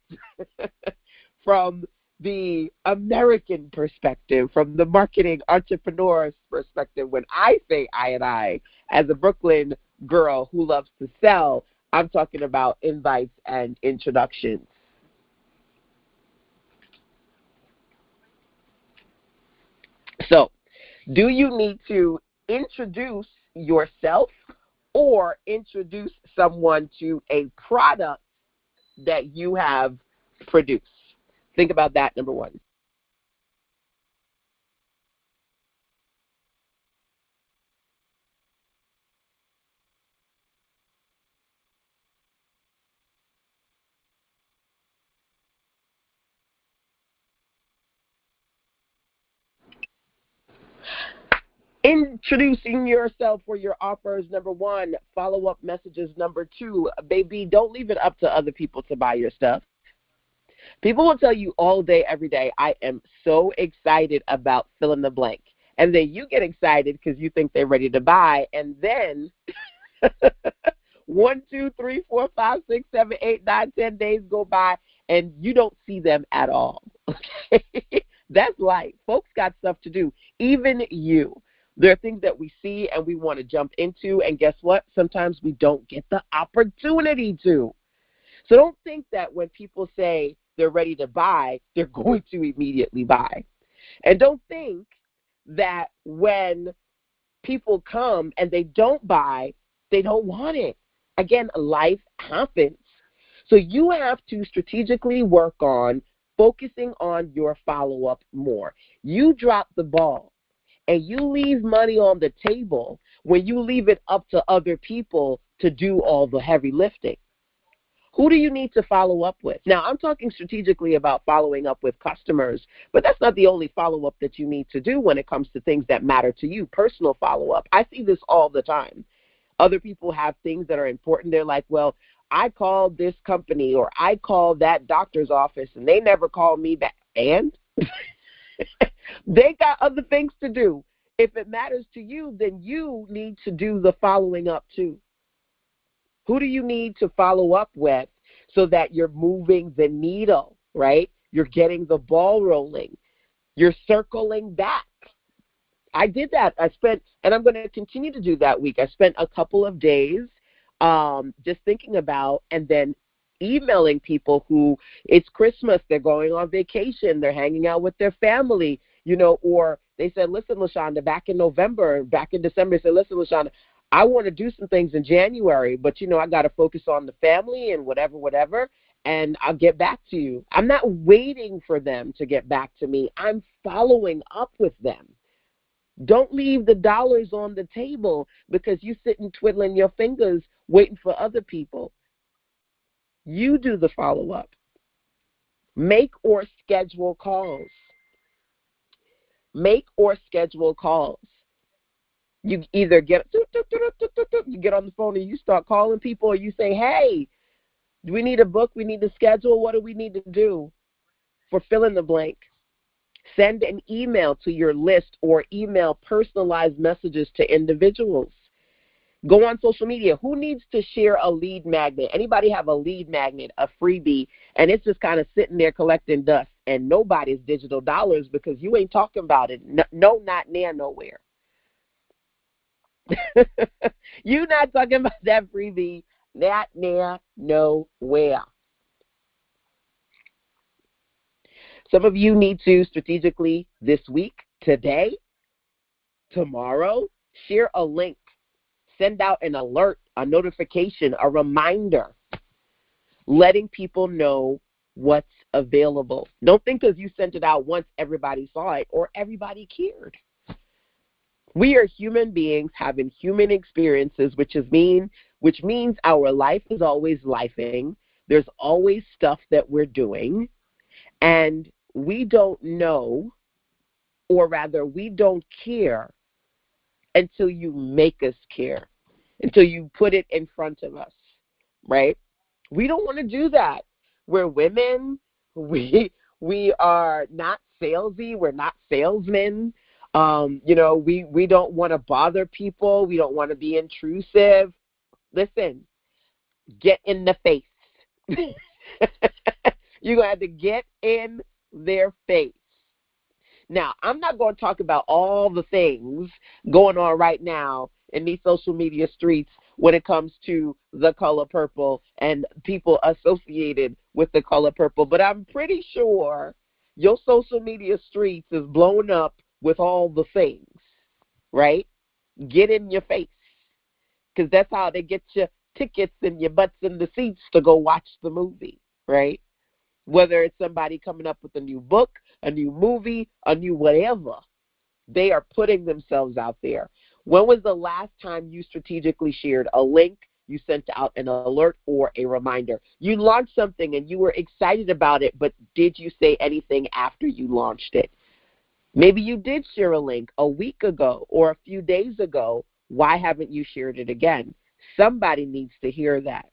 [SPEAKER 1] from the American perspective, from the marketing entrepreneur's perspective, when I say I, as a Brooklyn girl who loves to sell, I'm talking about invites and introductions. So, do you need to introduce yourself or introduce someone to a product that you have produced? Think about that, number one. Introducing yourself for your offers, number one. Follow-up messages, number two. Baby, don't leave it up to other people to buy your stuff. People will tell you all day, every day, I am so excited about fill in the blank. And then you get excited because you think they're ready to buy. And then 1, 2, 3, 4, 5, 6, 7, 8, 9, 10 days go by and you don't see them at all. Okay? That's life. Folks got stuff to do. Even you. There are things that we see and we want to jump into, and guess what? Sometimes we don't get the opportunity to. So don't think that when people say they're ready to buy, they're going to immediately buy. And don't think that when people come and they don't buy, they don't want it. Again, life happens. So you have to strategically work on focusing on your follow-up more. You drop the ball and you leave money on the table when you leave it up to other people to do all the heavy lifting. Who do you need to follow up with? Now, I'm talking strategically about following up with customers, but that's not the only follow-up that you need to do when it comes to things that matter to you, personal follow-up. I see this all the time. Other people have things that are important. They're like, well, I called this company or I called that doctor's office and they never called me back. And they got other things to do. If it matters to you, then you need to do the following up too. Who do you need to follow up with so that you're moving the needle, right? You're getting the ball rolling. You're circling back. I did that. And I'm going to continue to do that week. I spent a couple of days just thinking about and then emailing people who it's Christmas, they're going on vacation, they're hanging out with their family, you know, or they said, listen, LaShonda, back in December, they said, listen, LaShonda, I want to do some things in January, but, you know, I got to focus on the family and whatever, and I'll get back to you. I'm not waiting for them to get back to me. I'm following up with them. Don't leave the dollars on the table because you sitting twiddling your fingers waiting for other people. You do the follow-up. Make or schedule calls. Make or schedule calls. You either you get on the phone and you start calling people, or you say, hey, do we need a book? We need to schedule. What do we need to do for fill in the blank? Send an email to your list or email personalized messages to individuals. Go on social media. Who needs to share a lead magnet? Anybody have a lead magnet, a freebie, and it's just kind of sitting there collecting dust, and nobody's digital dollars because you ain't talking about it. No, not near nowhere. You're not talking about that freebie, not near nowhere. Some of you need to strategically this week, today, tomorrow, share a link. Send out an alert, a notification, a reminder, letting people know what's available. Don't think because you sent it out once everybody saw it or everybody cared. We are human beings having human experiences, which means our life is always lifing. There's always stuff that we're doing, and we don't know, or rather we don't care until you make us care, until you put it in front of us, right? We don't want to do that. We're women. We are not salesy. We're not salesmen. We don't want to bother people. We don't want to be intrusive. Listen, get in the face. You're going to have to get in their face. Now, I'm not going to talk about all the things going on right now in these social media streets when it comes to the color purple and people associated with the color purple, but I'm pretty sure your social media streets is blown up with all the things, right? Get in your face, because that's how they get your tickets and your butts in the seats to go watch the movie, right? Whether it's somebody coming up with a new book, a new movie, a new whatever, they are putting themselves out there. When was the last time you strategically shared a link, you sent out an alert or a reminder? You launched something and you were excited about it, but did you say anything after you launched it? Maybe you did share a link a week ago or a few days ago. Why haven't you shared it again? Somebody needs to hear that.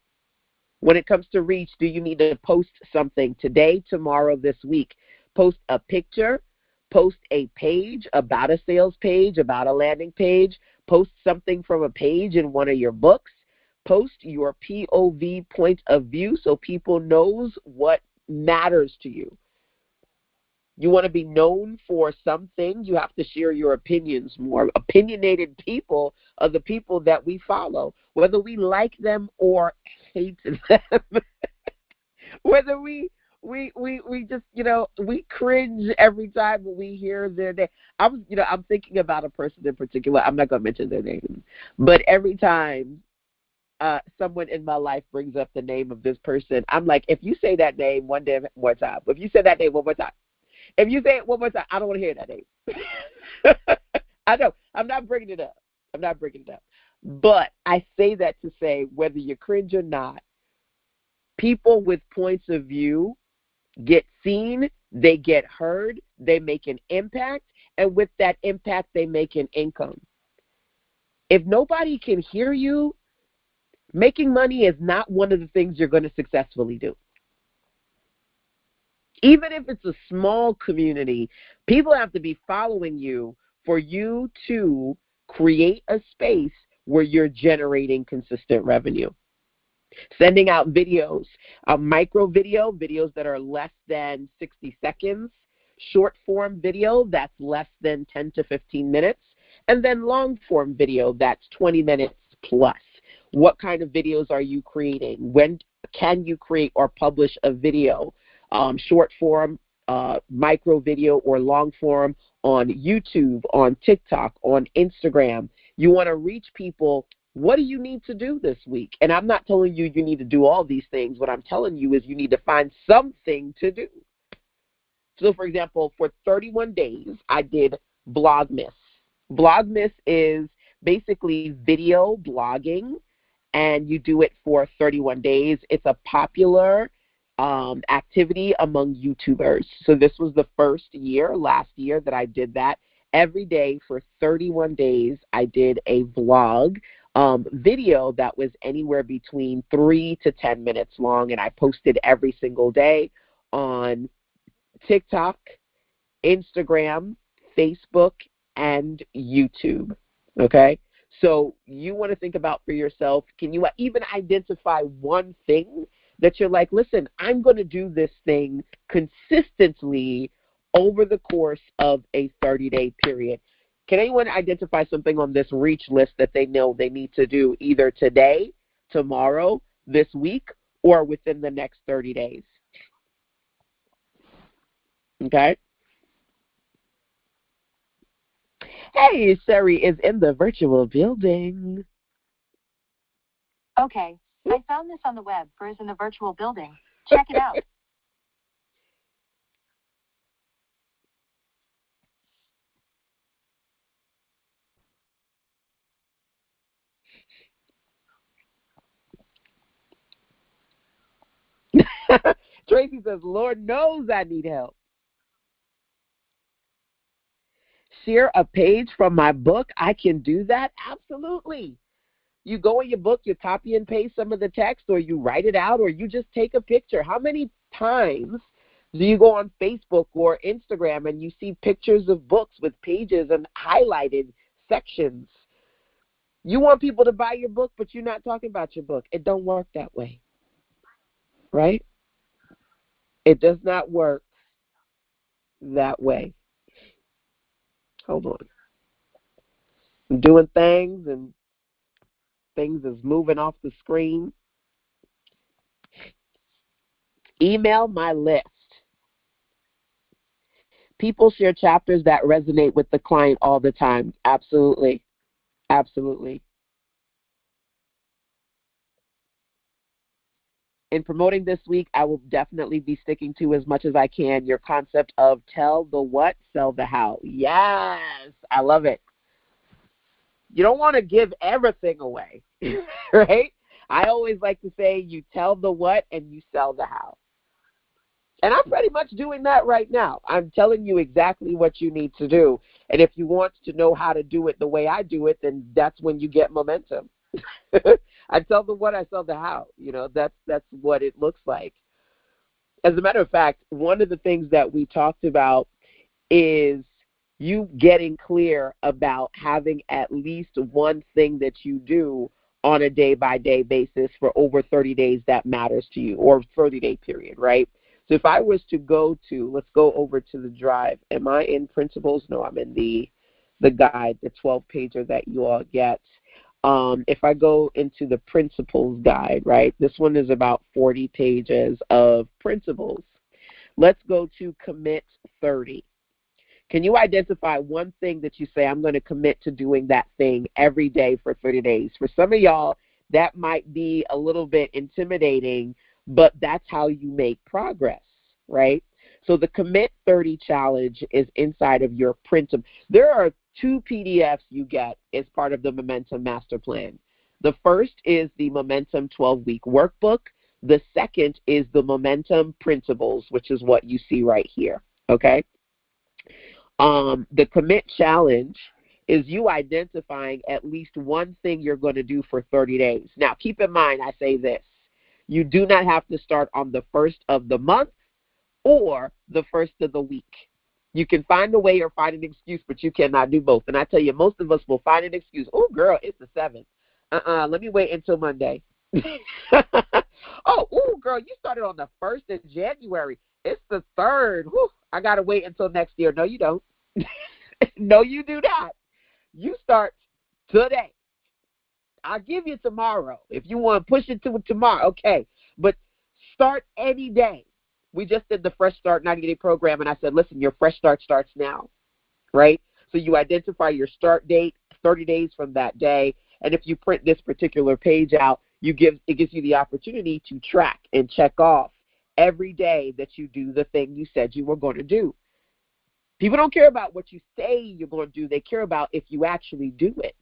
[SPEAKER 1] When it comes to reach, do you need to post something today, tomorrow, this week? Post a picture, post a page, about a sales page, about a landing page, post something from a page in one of your books, post your POV, point of view, so people knows what matters to you. You want to be known for something, you have to share your opinions more. Opinionated people are the people that we follow, whether we like them or hate them. Whether we just, we cringe every time we hear their name. I'm thinking about a person in particular. I'm not going to mention their name, but every time someone in my life brings up the name of this person, I'm like, if you say that name one more time, if you say that name one more time, if you say it one more time, I don't want to hear that name. I know. I'm not bringing it up. But I say that to say, whether you cringe or not, people with points of view get seen, they get heard, they make an impact, and with that impact, they make an income. If nobody can hear you, making money is not one of the things you're going to successfully do. Even if it's a small community, people have to be following you for you to create a space where you're generating consistent revenue. Sending out videos, a micro videos that are less than 60 seconds, short form video that's less than 10 to 15 minutes, and then long form video that's 20 minutes plus. What kind of videos are you creating? When can you create or publish a video? Short form, micro video, or long form on YouTube, on TikTok, on Instagram. You want to reach people. What do you need to do this week? And I'm not telling you need to do all these things. What I'm telling you is you need to find something to do. So, for example, for 31 days, I did Blogmas. Blogmas is basically video blogging and you do it for 31 days. It's a popular activity among YouTubers. So this was the first year, last year, that I did that. Every day for 31 days, I did a vlog video that was anywhere between 3 to 10 minutes long, and I posted every single day on TikTok, Instagram, Facebook, and YouTube. Okay? So you want to think about for yourself, can you even identify one thing that you're like, listen, I'm going to do this thing consistently over the course of a 30-day period? Can anyone identify something on this reach list that they know they need to do either today, tomorrow, this week, or within the next 30 days? Okay? Hey, Sherry is in the virtual building.
[SPEAKER 2] Okay, I found this on the web. Is in the virtual building. Check it out.
[SPEAKER 1] Tracy says, Lord knows I need help. Share a page from my book. I can do that? Absolutely. You go in your book, you copy and paste some of the text, or you write it out, or you just take a picture. How many times do you go on Facebook or Instagram and you see pictures of books with pages and highlighted sections? You want people to buy your book, but you're not talking about your book. It don't work that way, right? It does not work that way. Hold on. I'm doing things, and things is moving off the screen. Email my list. People share chapters that resonate with the client all the time. Absolutely. Absolutely. In promoting this week, I will definitely be sticking to, as much as I can, your concept of tell the what, sell the how. Yes, I love it. You don't want to give everything away, right? I always like to say you tell the what and you sell the how. And I'm pretty much doing that right now. I'm telling you exactly what you need to do. And if you want to know how to do it the way I do it, then that's when you get momentum. I tell the what, I tell the how. You know, that's what it looks like. As a matter of fact, one of the things that we talked about is you getting clear about having at least one thing that you do on a day-by-day basis for over 30 days that matters to you, or 30-day period, right? So if I was to go to, let's go over to the drive. Am I in principles? No, I'm in the guide, the 12-pager that you all get. If I go into the principles guide, right, this one is about 40 pages of principles. Let's go to commit 30. Can you identify one thing that you say, I'm going to commit to doing that thing every day for 30 days? For some of y'all, that might be a little bit intimidating, but that's how you make progress, right? So the Commit 30 challenge is inside of your printable. There are 2 PDFs you get as part of the Momentum Master Plan. The first is the Momentum 12-week workbook. The second is the Momentum Principles, which is what you see right here, okay? The Commit challenge is you identifying at least one thing you're going to do for 30 days. Now, keep in mind, I say this. You do not have to start on the first of the month or the first of the week. You can find a way or find an excuse, but you cannot do both. And I tell you, most of us will find an excuse. Oh, girl, it's the 7th. Let me wait until Monday. Oh, girl, you started on the 1st of January. It's the 3rd. Whew, I got to wait until next year. No, you don't. No, you do not. You start today. I'll give you tomorrow. If you want to push it to tomorrow, okay. But start any day. We just did the Fresh Start 90-day program, and I said, listen, your fresh start starts now, right? So you identify your start date, 30 days from that day, and if you print this particular page out, it gives you the opportunity to track and check off every day that you do the thing you said you were going to do. People don't care about what you say you're going to do. They care about if you actually do it.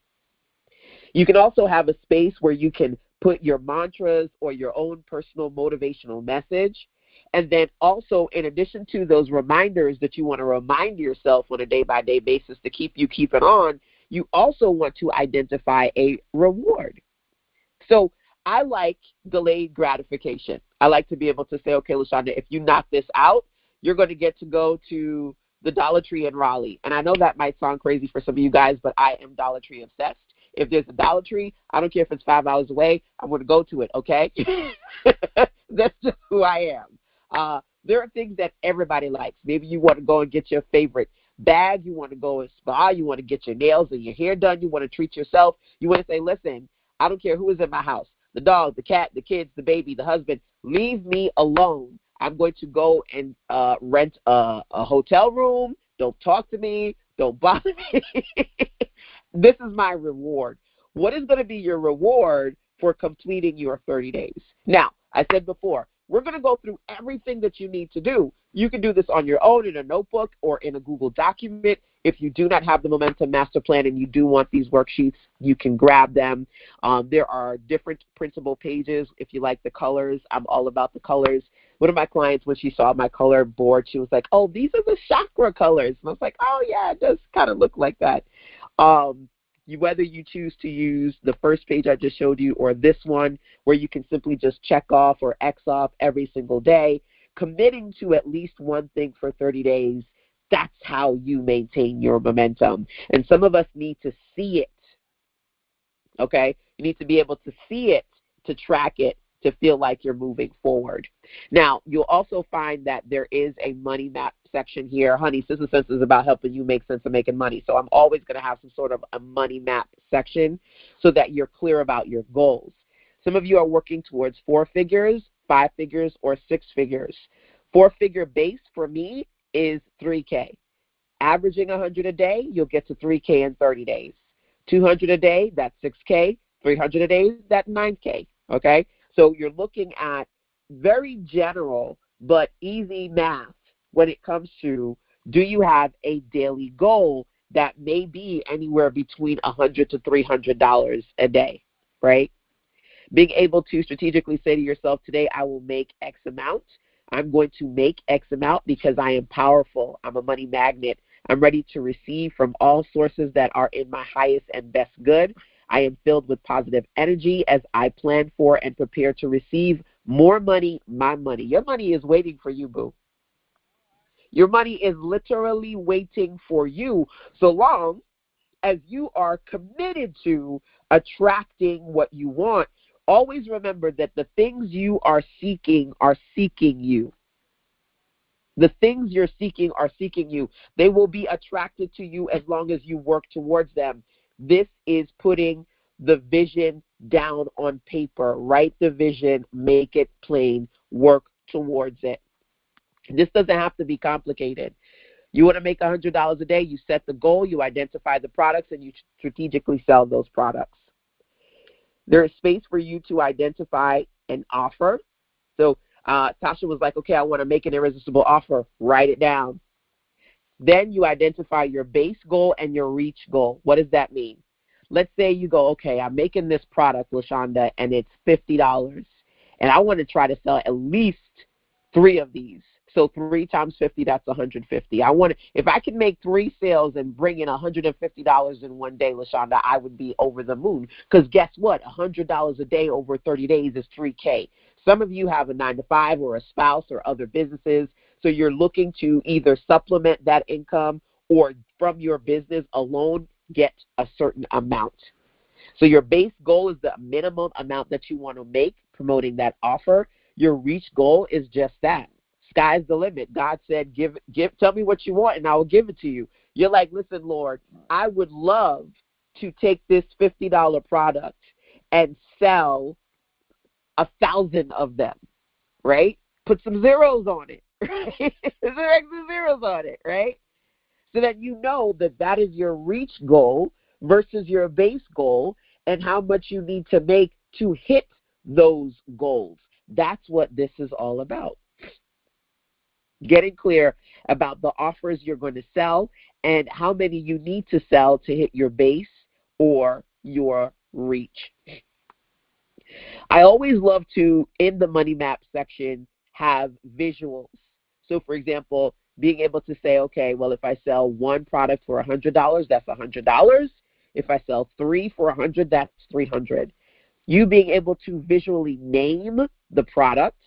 [SPEAKER 1] You can also have a space where you can put your mantras or your own personal motivational message. And then also, in addition to those reminders that you want to remind yourself on a day-by-day basis to keep you keeping on, you also want to identify a reward. So I like delayed gratification. I like to be able to say, okay, LaShonda, if you knock this out, you're going to get to go to the Dollar Tree in Raleigh. And I know that might sound crazy for some of you guys, but I am Dollar Tree obsessed. If there's a Dollar Tree, I don't care if it's 5 hours away, I'm going to go to it, okay? That's just who I am. There are things that everybody likes. Maybe you want to go and get your favorite bag. You want to go and spa. You want to get your nails and your hair done. You want to treat yourself. You want to say, listen, I don't care who is in my house, the dog, the cat, the kids, the baby, the husband. Leave me alone. I'm going to go and rent a hotel room. Don't talk to me. Don't bother me. This is my reward. What is going to be your reward for completing your 30 days? Now, I said before, we're going to go through everything that you need to do. You can do this on your own in a notebook or in a Google document. If you do not have the Momentum Master Plan and you do want these worksheets, you can grab them. There are different printable pages. If you like the colors, I'm all about the colors. One of my clients, when she saw my color board, she was like, oh, these are the chakra colors. And I was like, oh, yeah, it does kind of look like that. Whether you choose to use the first page I just showed you or this one where you can simply just check off or X off every single day, committing to at least one thing for 30 days, that's how you maintain your momentum. And some of us need to see it, okay? You need to be able to see it, to track it, to feel like you're moving forward. Now, you'll also find that there is a money map section here. Honey, Sister Sense is about helping you make sense of making money. So I'm always going to have some sort of a money map section so that you're clear about your goals. Some of you are working towards 4 figures, 5 figures, or 6 figures. 4-figure base for me is $3K. Averaging 100 a day, you'll get to $3K in 30 days. 200 a day, that's $6K. 300 a day, that's $9K. Okay? So you're looking at very general but easy math when it comes to, do you have a daily goal that may be anywhere between $100 to $300 a day, right? Being able to strategically say to yourself, today I will make X amount. I'm going to make X amount because I am powerful. I'm a money magnet. I'm ready to receive from all sources that are in my highest and best good. I am filled with positive energy as I plan for and prepare to receive more money, my money. Your money is waiting for you, boo. Your money is literally waiting for you, so long as you are committed to attracting what you want. Always remember that the things you are seeking you. The things you're seeking are seeking you. They will be attracted to you as long as you work towards them. This is putting the vision down on paper. Write the vision, make it plain, work towards it. This doesn't have to be complicated. You want to make $100 a day, you set the goal, you identify the products, and you strategically sell those products. There is space for you to identify an offer. So Tasha was like, okay, I want to make an irresistible offer. Write it down. Then you identify your base goal and your reach goal. What does that mean? Let's say you go, okay, I'm making this product, LaShonda, and it's $50. And I want to try to sell at least 3 of these. So 3 times 50, that's 150. If I can make 3 sales and bring in $150 in one day, LaShonda, I would be over the moon. Because guess what? $100 a day over 30 days is $3K. Some of you have a 9-to-5 or a spouse or other businesses, so you're looking to either supplement that income or from your business alone get a certain amount. So your base goal is the minimum amount that you want to make promoting that offer. Your reach goal is just that. Sky's the limit. God said, tell me what you want and I will give it to you. You're like, listen, Lord, I would love to take this $50 product and sell 1,000 of them, right? Put some zeros on it, right? Some extra zeros on it, right? So that you know that is your reach goal versus your base goal and how much you need to make to hit those goals. That's what this is all about. Getting clear about the offers you're going to sell and how many you need to sell to hit your base or your reach. I always love to, in the money map section, have visuals. So, for example, being able to say, okay, well, if I sell one product for $100, that's $100. If I sell three for $100, that's $300. You being able to visually name the product,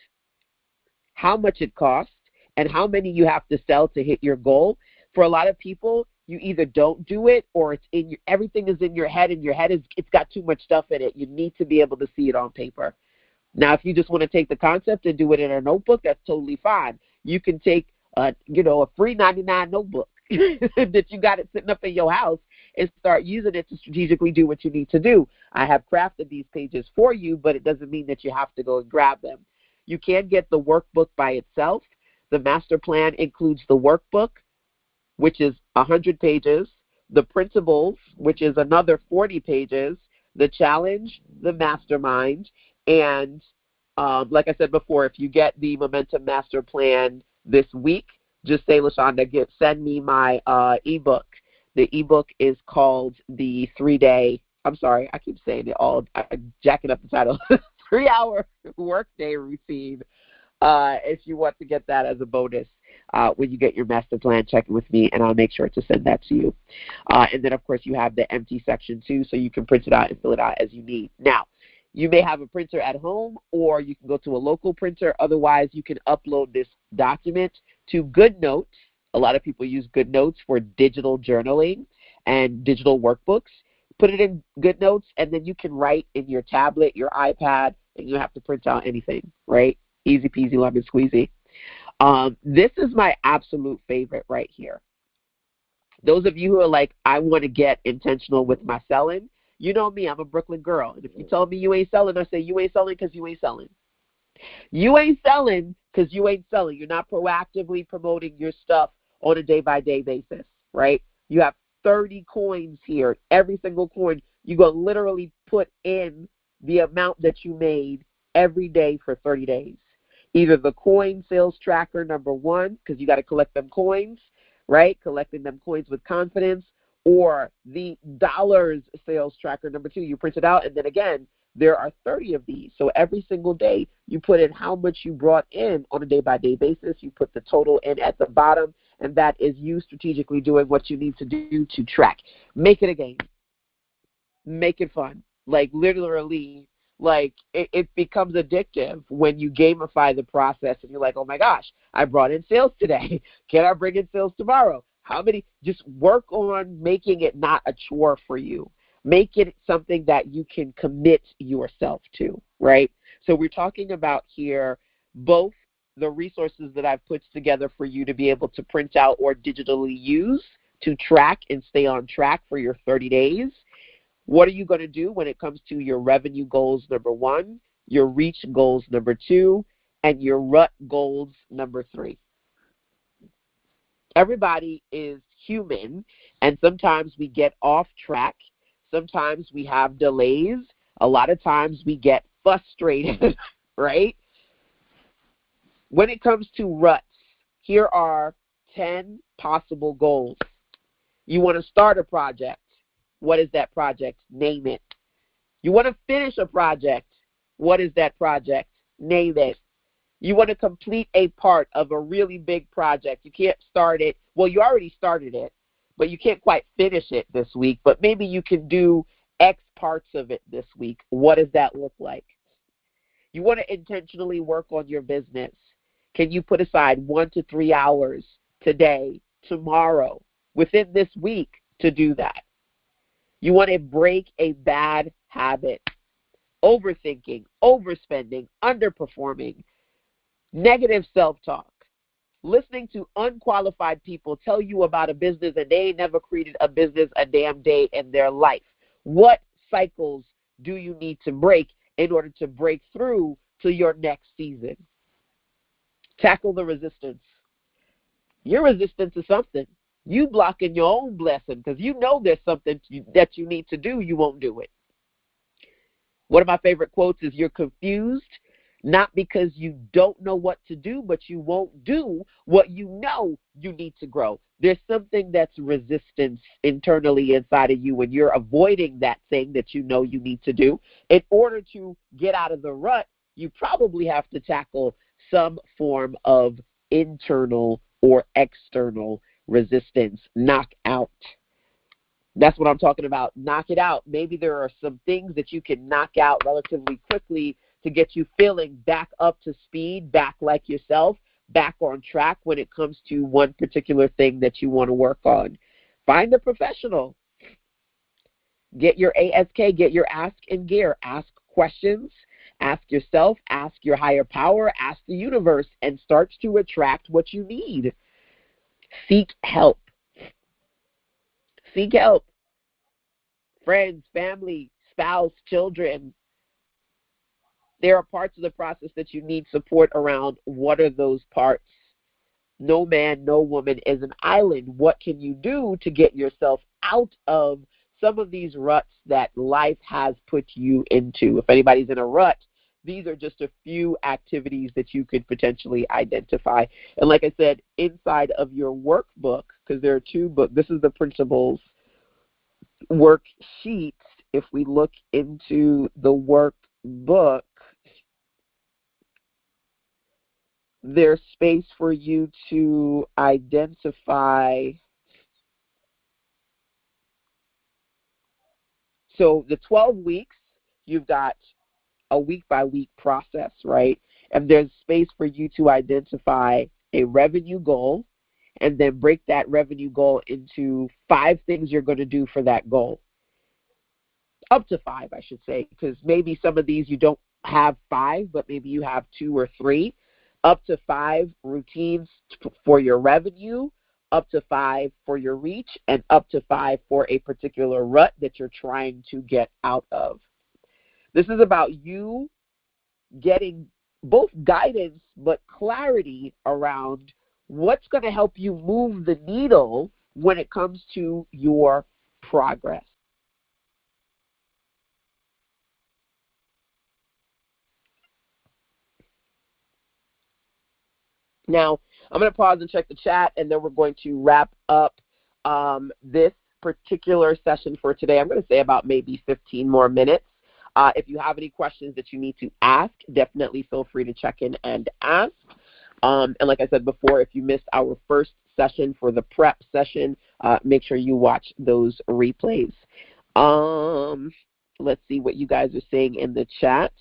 [SPEAKER 1] how much it costs, and how many you have to sell to hit your goal. For a lot of people, you either don't do it or it's in your, everything is in your head, and your head it's got too much stuff in it. You need to be able to see it on paper. Now, if you just want to take the concept and do it in a notebook, that's totally fine. You can take a free 99 notebook that you got it sitting up in your house and start using it to strategically do what you need to do. I have crafted these pages for you, but it doesn't mean that you have to go and grab them. You can get the workbook by itself. The master plan includes the workbook, which is 100 pages, the principles, which is another 40 pages, the challenge, the mastermind, and like I said before, if you get the Momentum Master Plan this week, just say, LaShonda, send me my ebook. The ebook is called the 3-day, I'm sorry, I keep saying it all, I'm jacking up the title, 3-hour workday routine. If you want to get that as a bonus when you get your master plan, check it with me, and I'll make sure to send that to you. And then, of course, you have the empty section, too, so you can print it out and fill it out as you need. Now, you may have a printer at home, or you can go to a local printer. Otherwise, you can upload this document to GoodNotes. A lot of people use GoodNotes for digital journaling and digital workbooks. Put it in GoodNotes, and then you can write in your tablet, your iPad, and you don't have to print out anything, right? Easy peasy, lemon squeezy. This is my absolute favorite right here. Those of you who are like, I want to get intentional with my selling, you know me, I'm a Brooklyn girl. And if you tell me you ain't selling, I say you ain't selling because you ain't selling. You ain't selling because you ain't selling. You're not proactively promoting your stuff on a day-by-day basis, right? You have 30 coins here. Every single coin, you're going to literally put in the amount that you made every day for 30 days. Either the coin sales tracker number 1, because you got to collect them coins, right? Collecting them coins with confidence, or the dollars sales tracker number 2. You print it out, and then again, there are 30 of these. So every single day, you put in how much you brought in on a day-by-day basis. You put the total in at the bottom, and that is you strategically doing what you need to do to track. Make it a game. Make it fun. Like literally, like it becomes addictive when you gamify the process and you're like, oh my gosh, I brought in sales today. Can I bring in sales tomorrow? How many? Just work on making it not a chore for you. Make it something that you can commit yourself to, right? So we're talking about here both the resources that I've put together for you to be able to print out or digitally use to track and stay on track for your 30 days. What are you going to do when it comes to your revenue goals, number 1, your reach goals, number 2, and your rut goals, number 3? Everybody is human, and sometimes we get off track. Sometimes we have delays. A lot of times we get frustrated, right? When it comes to ruts, here are 10 possible goals. You want to start a project. What is that project? Name it. You want to finish a project. What is that project? Name it. You want to complete a part of a really big project. You can't start it. Well, you already started it, but you can't quite finish it this week. But maybe you can do X parts of it this week. What does that look like? You want to intentionally work on your business. Can you put aside 1 to 3 hours today, tomorrow, within this week to do that? You want to break a bad habit, overthinking, overspending, underperforming, negative self-talk, listening to unqualified people tell you about a business and they ain't never created a business a damn day in their life. What cycles do you need to break in order to break through to your next season? Tackle the resistance. Your resistance is something. You blocking your own blessing because you know there's something that you need to do, you won't do it. One of my favorite quotes is, you're confused Not because you don't know what to do, but you won't do what you know you need to grow. There's something that's resistance internally inside of you when you're avoiding that thing that you know you need to do. In order to get out of the rut, you probably have to tackle some form of internal or external resistance. Knock out. That's what I'm talking about. Knock it out. Maybe there are some things that you can knock out relatively quickly to get you feeling back up to speed, back like yourself, back on track when it comes to one particular thing that you want to work on. Find a professional. Get your ASK, get your ask in gear. Ask questions. Ask yourself, ask your higher power, ask the universe, and start to attract what you need. Seek help. Seek help. Friends, family, spouse, children. There are parts of the process that you need support around. What are those parts? No man, no woman is an island. What can you do to get yourself out of some of these ruts that life has put you into? If anybody's in a rut, these are just a few activities that you could potentially identify. And like I said, inside of your workbook, because there are two books, this is the principles worksheets. If we look into the workbook, there's space for you to identify. So the 12 weeks, you've got a week-by-week process, right? And there's space for you to identify a revenue goal and then break that revenue goal into 5 things you're going to do for that goal. Up to 5, I should say, because maybe some of these you don't have 5, but maybe you have 2 or 3. Up to 5 routines for your revenue, up to 5 for your reach, and up to 5 for a particular rut that you're trying to get out of. This is about you getting both guidance but clarity around what's going to help you move the needle when it comes to your progress. Now, I'm going to pause and check the chat, and then we're going to wrap up this particular session for today. I'm going to say about maybe 15 more minutes. If you have any questions that you need to ask, definitely feel free to check in and ask. And like I said before, if you missed our first session for the prep session, make sure you watch those replays. Let's see what you guys are saying in the chat.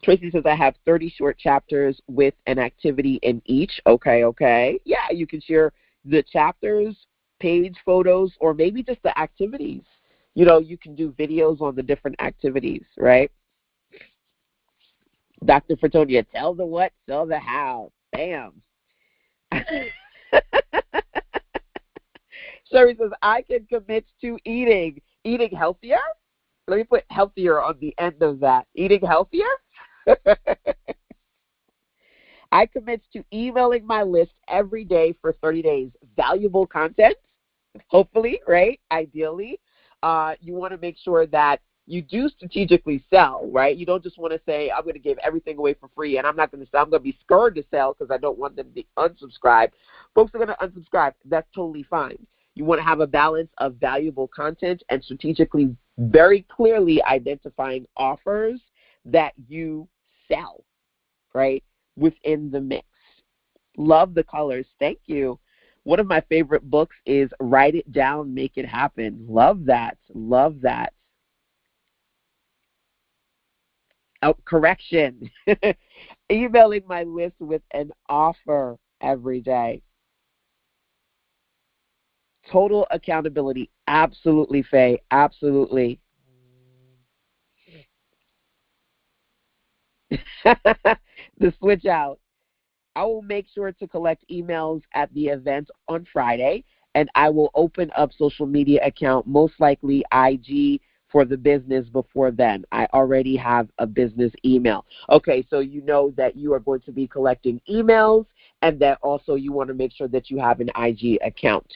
[SPEAKER 1] Tracy says, I have 30 short chapters with an activity in each. Okay. Yeah, you can share the chapters, page photos, or maybe just the activities. You know, you can do videos on the different activities, right? Dr. Fratonia, tell the what, tell the how. Bam. Sherry says, I can commit to eating healthier. Let me put healthier on the end of that. Eating healthier? I commit to emailing my list every day for 30 days. Valuable content, hopefully, right? Ideally. You want to make sure that you do strategically sell, right? You don't just want to say, I'm going to give everything away for free, and I'm not going to sell. I'm going to be scared to sell because I don't want them to unsubscribe. Folks are going to unsubscribe. That's totally fine. You want to have a balance of valuable content and strategically, very clearly identifying offers that you sell, right, within the mix. Love the colors. Thank you. One of my favorite books is Write It Down, Make It Happen. Love that. Love that. Oh, correction. Emailing my list with an offer every day. Total accountability. Absolutely, Faye. Absolutely. The switch out. I will make sure to collect emails at the event on Friday, and I will open up social media account, most likely IG, for the business before then. I already have a business email. Okay, so you know that you are going to be collecting emails, and that also you want to make sure that you have an IG account.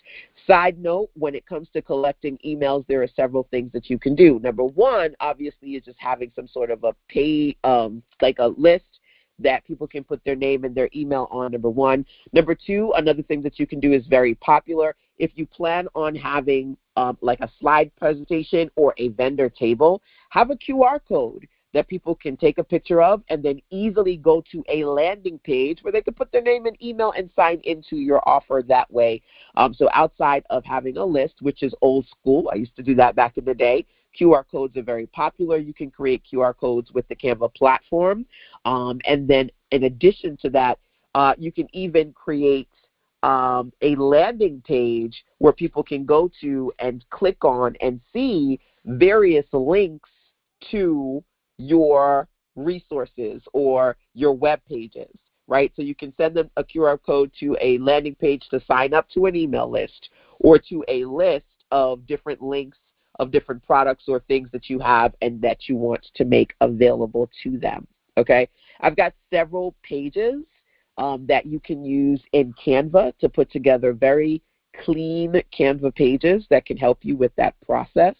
[SPEAKER 1] Side note, when it comes to collecting emails, there are several things that you can do. Number one, obviously, is just having some sort of a like a list that people can put their name and their email on, number one. Number two, another thing that you can do is very popular. If you plan on having like a slide presentation or a vendor table, have a QR code that people can take a picture of and then easily go to a landing page where they can put their name and email and sign into your offer that way. So outside of having a list, which is old school, I used to do that back in the day, QR codes are very popular. You can create QR codes with the Canva platform. And then in addition to that, you can even create a landing page where people can go to and click on and see various links to your resources or your web pages, right? So you can send them a QR code to a landing page to sign up to an email list or to a list of different links of different products or things that you have and that you want to make available to them, okay? I've got several pages that you can use in Canva to put together very clean Canva pages that can help you with that process.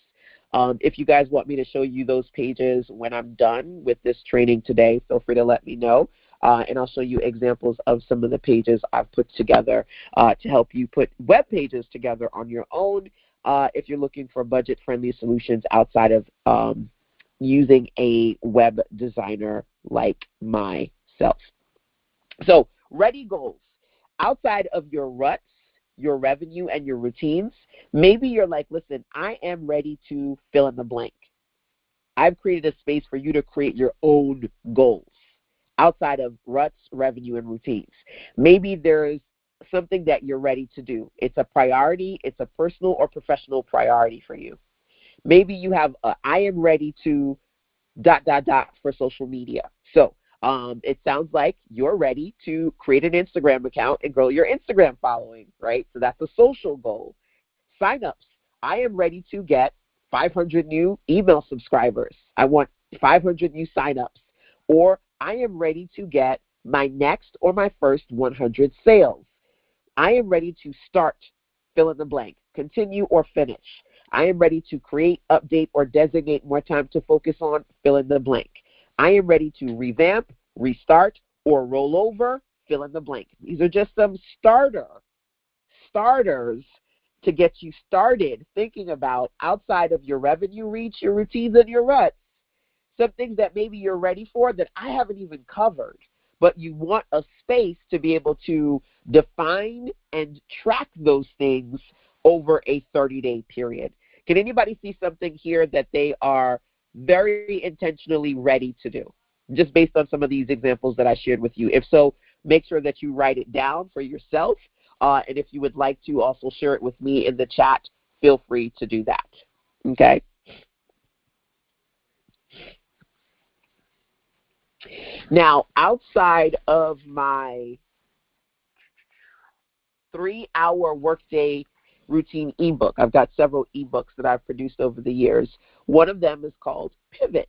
[SPEAKER 1] If you guys want me to show you those pages when I'm done with this training today, feel free to let me know, and I'll show you examples of some of the pages I've put together to help you put web pages together on your own if you're looking for budget-friendly solutions outside of using a web designer like myself. So, ready goals. Outside of your ruts, your revenue, and your routines, maybe you're like, listen, I am ready to fill in the blank. I've created a space for you to create your own goals outside of ruts, revenue, and routines. Maybe there's something that you're ready to do. It's a priority. It's a personal or professional priority for you. Maybe you have I am ready to ... for social media. So it sounds like you're ready to create an Instagram account and grow your Instagram following, right? So that's a social goal. Signups. I am ready to get 500 new email subscribers. I want 500 new signups. Or I am ready to get my next or my first 100 sales. I am ready to start, fill in the blank, continue or finish. I am ready to create, update, or designate more time to focus on, fill in the blank. I am ready to revamp, restart, or roll over, fill in the blank. These are just some starters to get you started thinking about outside of your revenue reach, your routines, and your ruts, some things that maybe you're ready for that I haven't even covered, but you want a space to be able to define and track those things over a 30-day period. Can anybody see something here that they are very intentionally ready to do, just based on some of these examples that I shared with you? If so, make sure that you write it down for yourself, and if you would like to also share it with me in the chat, feel free to do that, okay? Now, outside of my 3-hour workday routine ebook, I've got several ebooks that I've produced over the years. One of them is called Pivot,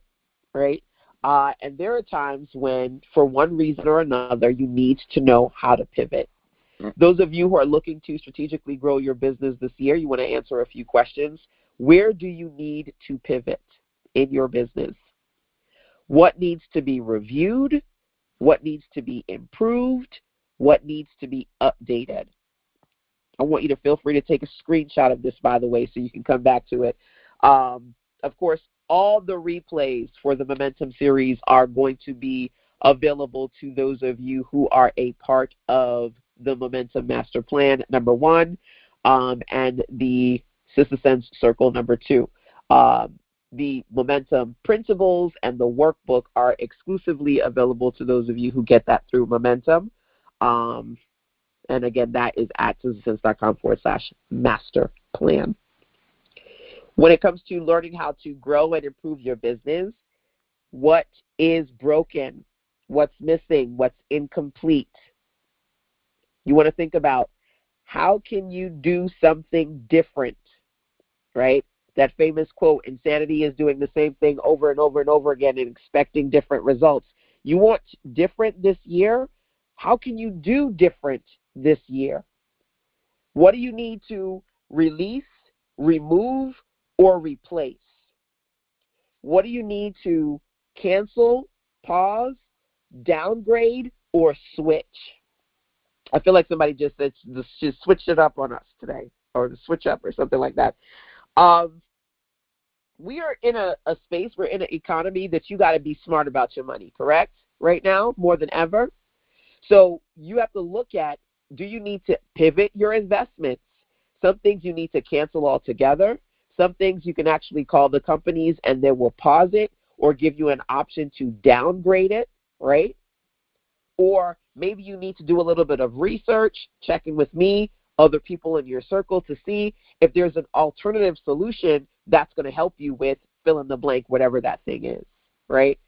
[SPEAKER 1] right? And there are times when, for one reason or another, you need to know how to pivot. Those of you who are looking to strategically grow your business this year, you want to answer a few questions. Where do you need to pivot in your business? What needs to be reviewed? What needs to be improved? What needs to be updated? I want you to feel free to take a screenshot of this, by the way, so you can come back to it. Of course, all the replays for the Momentum series are going to be available to those of you who are a part of the Momentum Master Plan, number 1, and the Sister Sense Circle, number 2. The Momentum principles and the workbook are exclusively available to those of you who get that through Momentum. And again, that is at sistersense.com/master plan. When it comes to learning how to grow and improve your business, what is broken? What's missing? What's incomplete? You want to think about how can you do something different, right? That famous quote, insanity is doing the same thing over and over and over again and expecting different results. You want different this year? How can you do different this year? What do you need to release, remove, or replace? What do you need to cancel, pause, downgrade, or switch? I feel like somebody just said, just switched it up on us today, or the switch up or something like that. We are in a space, we're in an economy that you got to be smart about your money, correct? Right now, more than ever. So you have to look at, do you need to pivot your investments? Some things you need to cancel altogether. Some things you can actually call the companies and they will pause it or give you an option to downgrade it, right? Or maybe you need to do a little bit of research, checking with me, other people in your circle to see if there's an alternative solution that's going to help you with fill in the blank, whatever that thing is, right?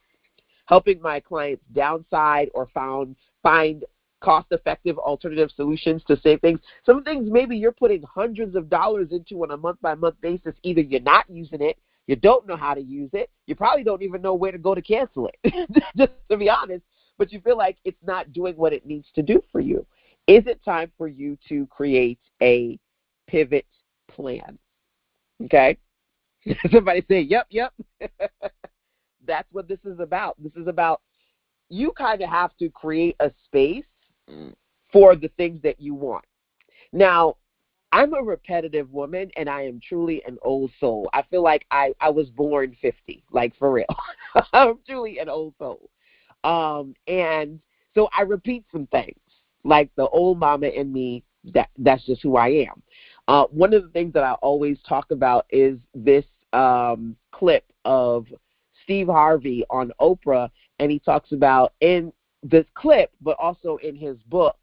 [SPEAKER 1] Helping my clients downside or find cost-effective alternative solutions to save things. Some things maybe you're putting hundreds of dollars into on a month-by-month basis. Either you're not using it, you don't know how to use it, you probably don't even know where to go to cancel it, just to be honest, but you feel like it's not doing what it needs to do for you. Is it time for you to create a pivot plan? Okay? Somebody say, yep. That's what this is about. This is about you kind of have to create a space for the things that you want. Now, I'm a repetitive woman, and I am truly an old soul. I feel like I was born 50, like for real. I'm truly an old soul. And so I repeat some things, like the old mama in me, that's just who I am. One of the things that I always talk about is this clip of Steve Harvey on Oprah, and he talks about in this clip, but also in his book,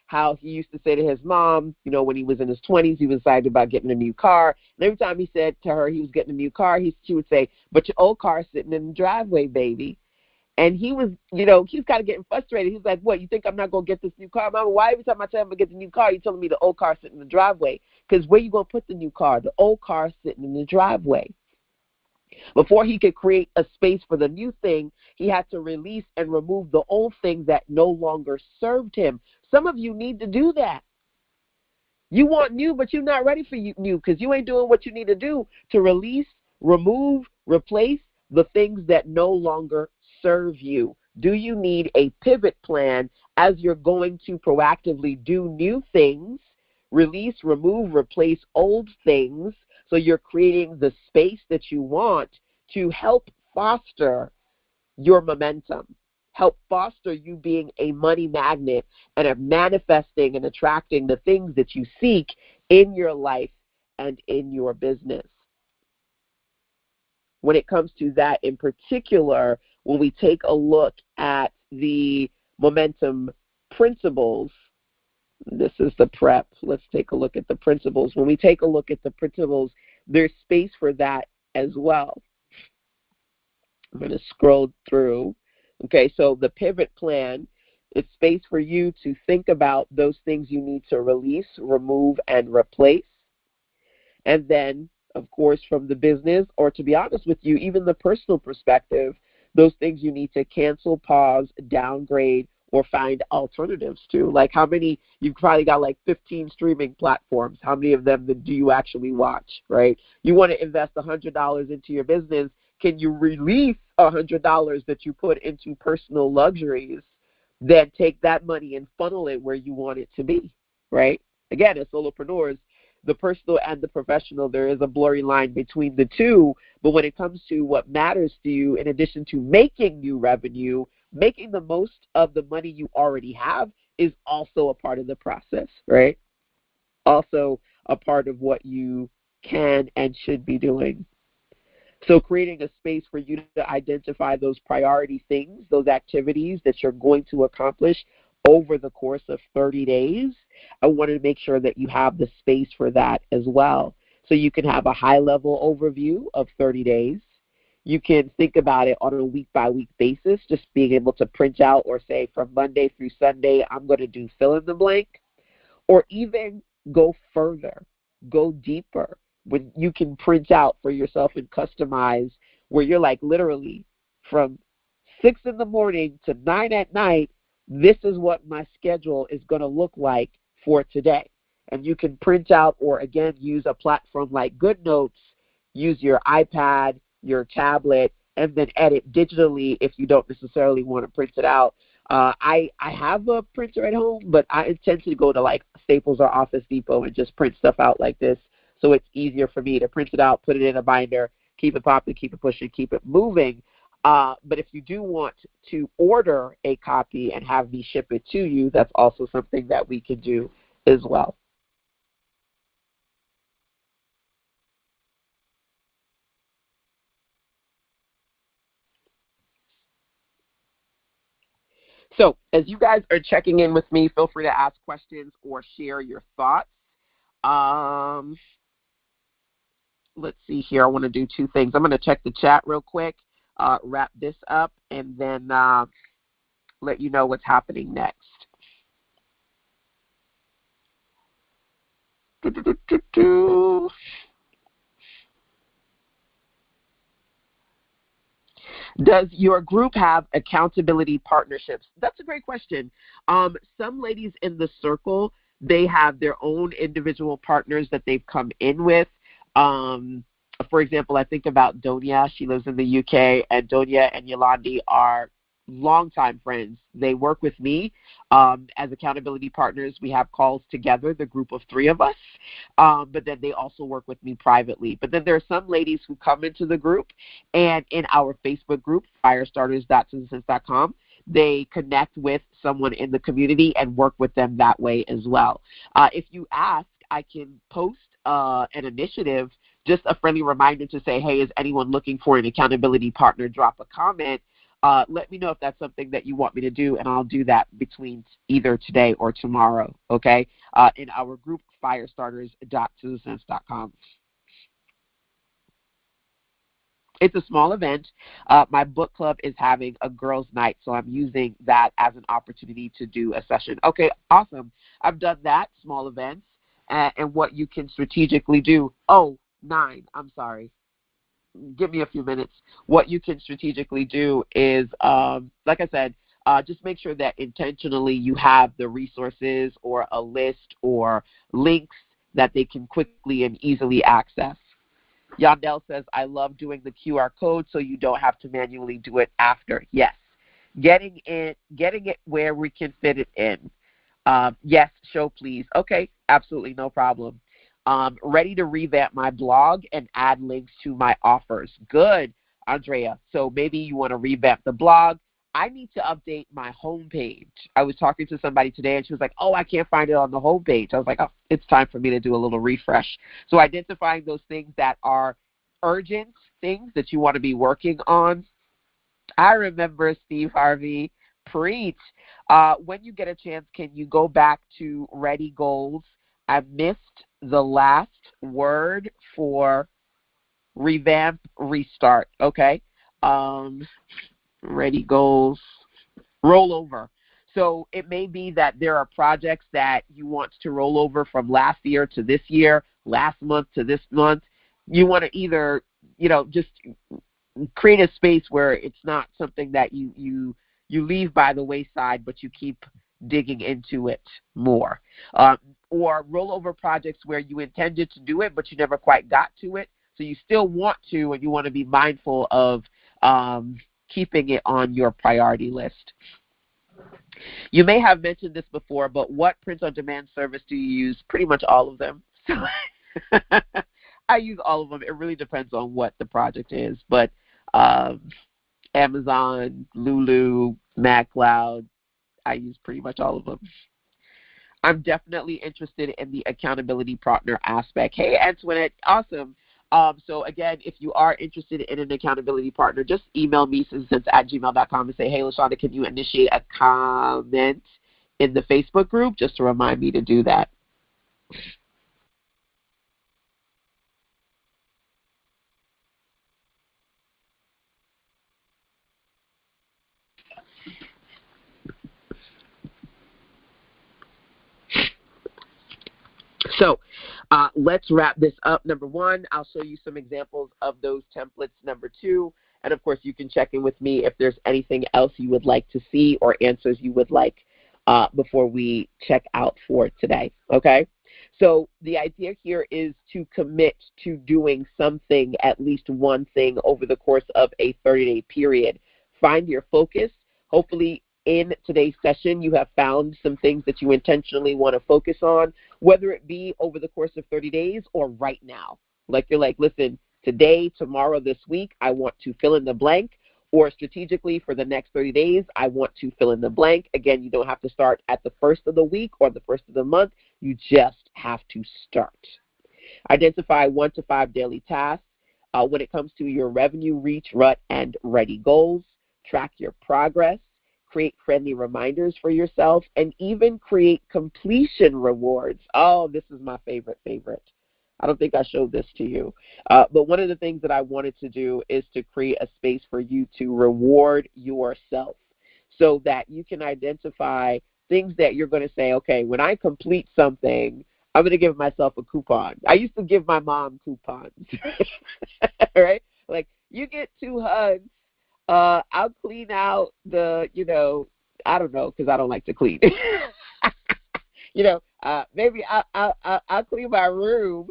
[SPEAKER 1] how he used to say to his mom, you know, when he was in his 20s, he was excited about getting a new car. And every time he said to her he was getting a new car, she would say, but your old car's sitting in the driveway, baby. And he was, you know, he was kind of getting frustrated. He's like, what, you think I'm not going to get this new car? Mama, why every time I tell him to get the new car, you're telling me the old car's sitting in the driveway? Because where you going to put the new car? The old car's sitting in the driveway. Before he could create a space for the new thing, he had to release and remove the old thing that no longer served him. Some of you need to do that. You want new, but you're not ready for new because you ain't doing what you need to do to release, remove, replace the things that no longer serve you. Do you need a pivot plan as you're going to proactively do new things, release, remove, replace old things, so you're creating the space that you want to help foster your momentum, help foster you being a money magnet and of manifesting and attracting the things that you seek in your life and in your business. When it comes to that in particular, when we take a look at the momentum principles, this is the prep. Let's take a look at the principles. When we take a look at the principles, there's space for that as well. I'm going to scroll through. Okay, so the pivot plan, it's space for you to think about those things you need to release, remove, and replace. And then, of course, from the business, or to be honest with you, even the personal perspective, those things you need to cancel, pause, downgrade, or find alternatives to. Like how many, you've probably got like 15 streaming platforms. How many of them do you actually watch, right? You want to invest $100 into your business. Can you release $100 that you put into personal luxuries, then take that money and funnel it where you want it to be, right? Again, as solopreneurs, the personal and the professional, there is a blurry line between the two. But when it comes to what matters to you, in addition to making new revenue, making the most of the money you already have is also a part of the process, right? Also a part of what you can and should be doing. So creating a space for you to identify those priority things, those activities that you're going to accomplish over the course of 30 days, I wanted to make sure that you have the space for that as well. So you can have a high-level overview of 30 days. You can think about it on a week-by-week basis, just being able to print out or say from Monday through Sunday, I'm going to do fill in the blank, or even go further, go deeper. When you can print out for yourself and customize where you're like literally from 6 in the morning to 9 at night, this is what my schedule is going to look like for today. And you can print out or, again, use a platform like GoodNotes, use your iPad, your tablet, and then edit digitally if you don't necessarily want to print it out. I have a printer at home, but I intend to go to like Staples or Office Depot and just print stuff out like this, so it's easier for me to print it out, put it in a binder, keep it popping, keep it pushing, keep it moving. But if you do want to order a copy and have me ship it to you, that's also something that we can do as well. So as you guys are checking in with me, feel free to ask questions or share your thoughts. Let's see here. I want to do two things. I'm going to check the chat real quick, wrap this up, and then let you know what's happening next. Does your group have accountability partnerships? That's a great question. Some ladies in the circle, they have their own individual partners that they've come in with. For example, I think about Donia. She lives in the UK, and Donia and Yolandi are longtime friends. They work with me as accountability partners. We have calls together, the group of three of us, but then they also work with me privately. But then there are some ladies who come into the group, and in our Facebook group, firestarters.susansense.com, they connect with someone in the community and work with them that way as well. If you ask, I can post an initiative, just a friendly reminder to say, hey, is anyone looking for an accountability partner? Drop a comment. Let me know if that's something that you want me to do, and I'll do that between either today or tomorrow, okay, in our group, firestarters.susansense.com. It's a small event. My book club is having a girls' night, so I'm using that as an opportunity to do a session. Okay, awesome. I've done that, small events, and what you can strategically do. Oh, 9, I'm sorry. Give me a few minutes. What you can strategically do is, like I said, just make sure that intentionally you have the resources or a list or links that they can quickly and easily access. Yandel says, I love doing the QR code so you don't have to manually do it after. Yes. Getting it where we can fit it in. Yes, show please. Okay, absolutely, no problem. Ready to revamp my blog and add links to my offers. Good, Andrea. So maybe you want to revamp the blog. I need to update my homepage. I was talking to somebody today, and she was like, oh, I can't find it on the homepage. I was like, oh, it's time for me to do a little refresh. So identifying those things that are urgent things that you want to be working on. I remember Steve Harvey. Preach. When you get a chance, can you go back to Ready Goals? I missed the last word for revamp, restart. Okay. Ready Goals, rollover. So it may be that there are projects that you want to roll over from last year to this year, last month to this month. You want to either, just create a space where it's not something that you leave by the wayside, but you keep digging into it more. Or rollover projects where you intended to do it, but you never quite got to it. So you still want to, and you want to be mindful of keeping it on your priority list. You may have mentioned this before, but what print-on-demand service do you use? Pretty much all of them. So I use all of them. It really depends on what the project is, but Amazon, Lulu, MagCloud, I use pretty much all of them. I'm definitely interested in the accountability partner aspect. Hey, Antoinette, awesome. So again, if you are interested in an accountability partner, just email me, susansense@gmail.com, and say, hey, LaShonda, can you initiate a comment in the Facebook group, just to remind me to do that. So let's wrap this up. Number 1, I'll show you some examples of those templates. Number 2, And, of course, you can check in with me if there's anything else you would like to see or answers you would like before we check out for today, okay? So the idea here is to commit to doing something, at least one thing, over the course of a 30-day period. Find your focus. Hopefully, in today's session, you have found some things that you intentionally want to focus on, whether it be over the course of 30 days or right now. Like you're like, listen, today, tomorrow, this week, I want to fill in the blank, or strategically for the next 30 days, I want to fill in the blank. Again, you don't have to start at the first of the week or the first of the month. You just have to start. Identify 1 to 5 daily tasks when it comes to your revenue, reach, rut, and ready goals. Track your progress. Create friendly reminders for yourself, and even create completion rewards. Oh, this is my favorite. I don't think I showed this to you. But one of the things that I wanted to do is to create a space for you to reward yourself so that you can identify things that you're going to say, okay, when I complete something, I'm going to give myself a coupon. I used to give my mom coupons, right? Like, you get 2 hugs. I'll clean out the, I don't know, because I don't like to clean. Maybe I'll clean my room.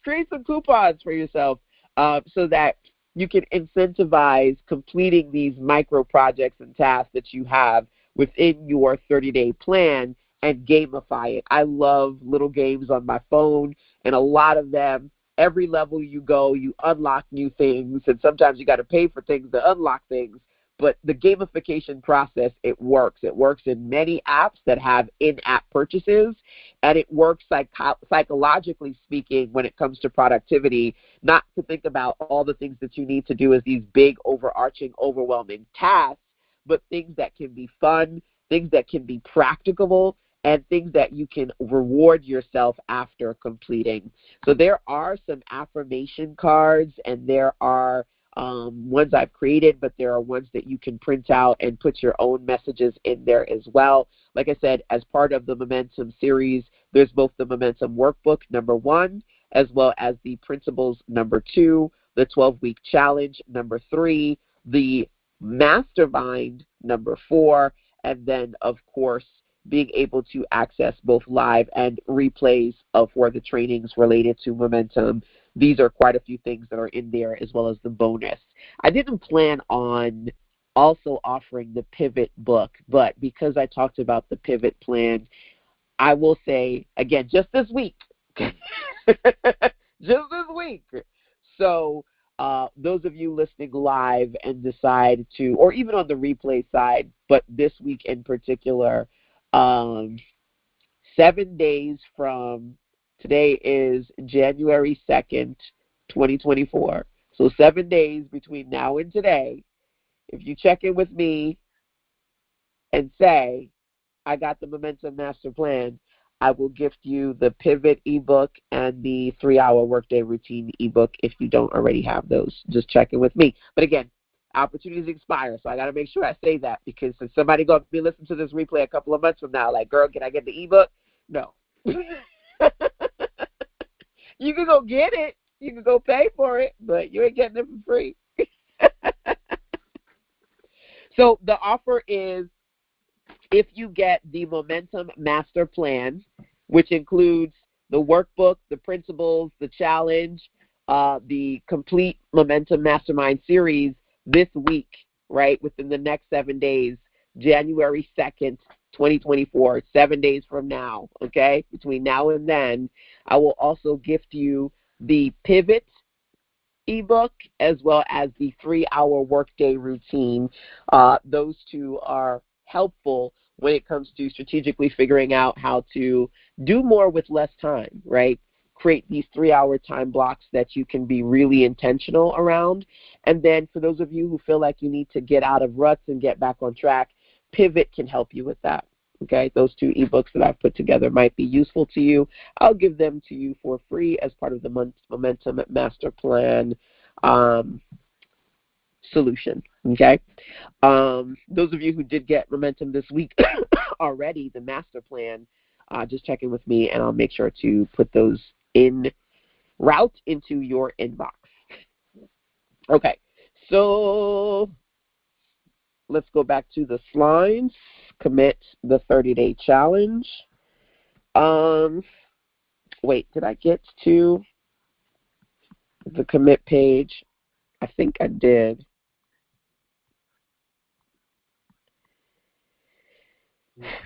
[SPEAKER 1] Create some coupons for yourself so that you can incentivize completing these micro projects and tasks that you have within your 30-day plan and gamify it. I love little games on my phone, and a lot of them, every level you go, you unlock new things, and sometimes you got to pay for things to unlock things. But the gamification process, it works. It works in many apps that have in-app purchases, and it works psychologically speaking when it comes to productivity, not to think about all the things that you need to do as these big, overarching, overwhelming tasks, but things that can be fun, things that can be practicable, and things that you can reward yourself after completing. So there are some affirmation cards, and there are ones I've created, but there are ones that you can print out and put your own messages in there as well. Like I said, as part of the Momentum series, there's both the Momentum Workbook, number 1, as well as the Principles, number 2, the 12-week challenge, number 3, the Mastermind, number 4, and then, of course, being able to access both live and replays for the trainings related to Momentum. These are quite a few things that are in there, as well as the bonus. I didn't plan on also offering the Pivot book, but because I talked about the Pivot plan, I will say, again, just this week. Just this week. So those of you listening live and decide to, or even on the replay side, but this week in particular, 7 days from today is January 2nd, 2024. So 7 days between now and today, if you check in with me and say, I got the Momentum Master Plan, I will gift you the Pivot ebook and the 3-hour workday routine ebook if you don't already have those. Just check in with me. But again, opportunities expire, so I got to make sure I say that, because if somebody going to be listening to this replay a couple of months from now, like, girl, can I get the ebook? No. You can go get it. You can go pay for it, but you ain't getting it for free. So the offer is, if you get the Momentum Master Plan, which includes the workbook, the principles, the challenge, the complete Momentum Mastermind series this week, right, within the next 7 days, January 2nd, 2024, 7 days from now, okay? Between now and then, I will also gift you the Pivot ebook as well as the 3-hour workday routine. Those two are helpful when it comes to strategically figuring out how to do more with less time, right? Create these 3-hour time blocks that you can be really intentional around. And then for those of you who feel like you need to get out of ruts and get back on track, Pivot can help you with that. Okay, those 2 ebooks that I've put together might be useful to you. I'll give them to you for free as part of the Momentum Master Plan solution. Okay, those of you who did get Momentum this week already, the Master Plan, just check in with me, and I'll make sure to put those in route into your inbox. Okay, So let's go back to the slides. Commit the 30-day challenge. Wait, did I get to the commit page? I think I did.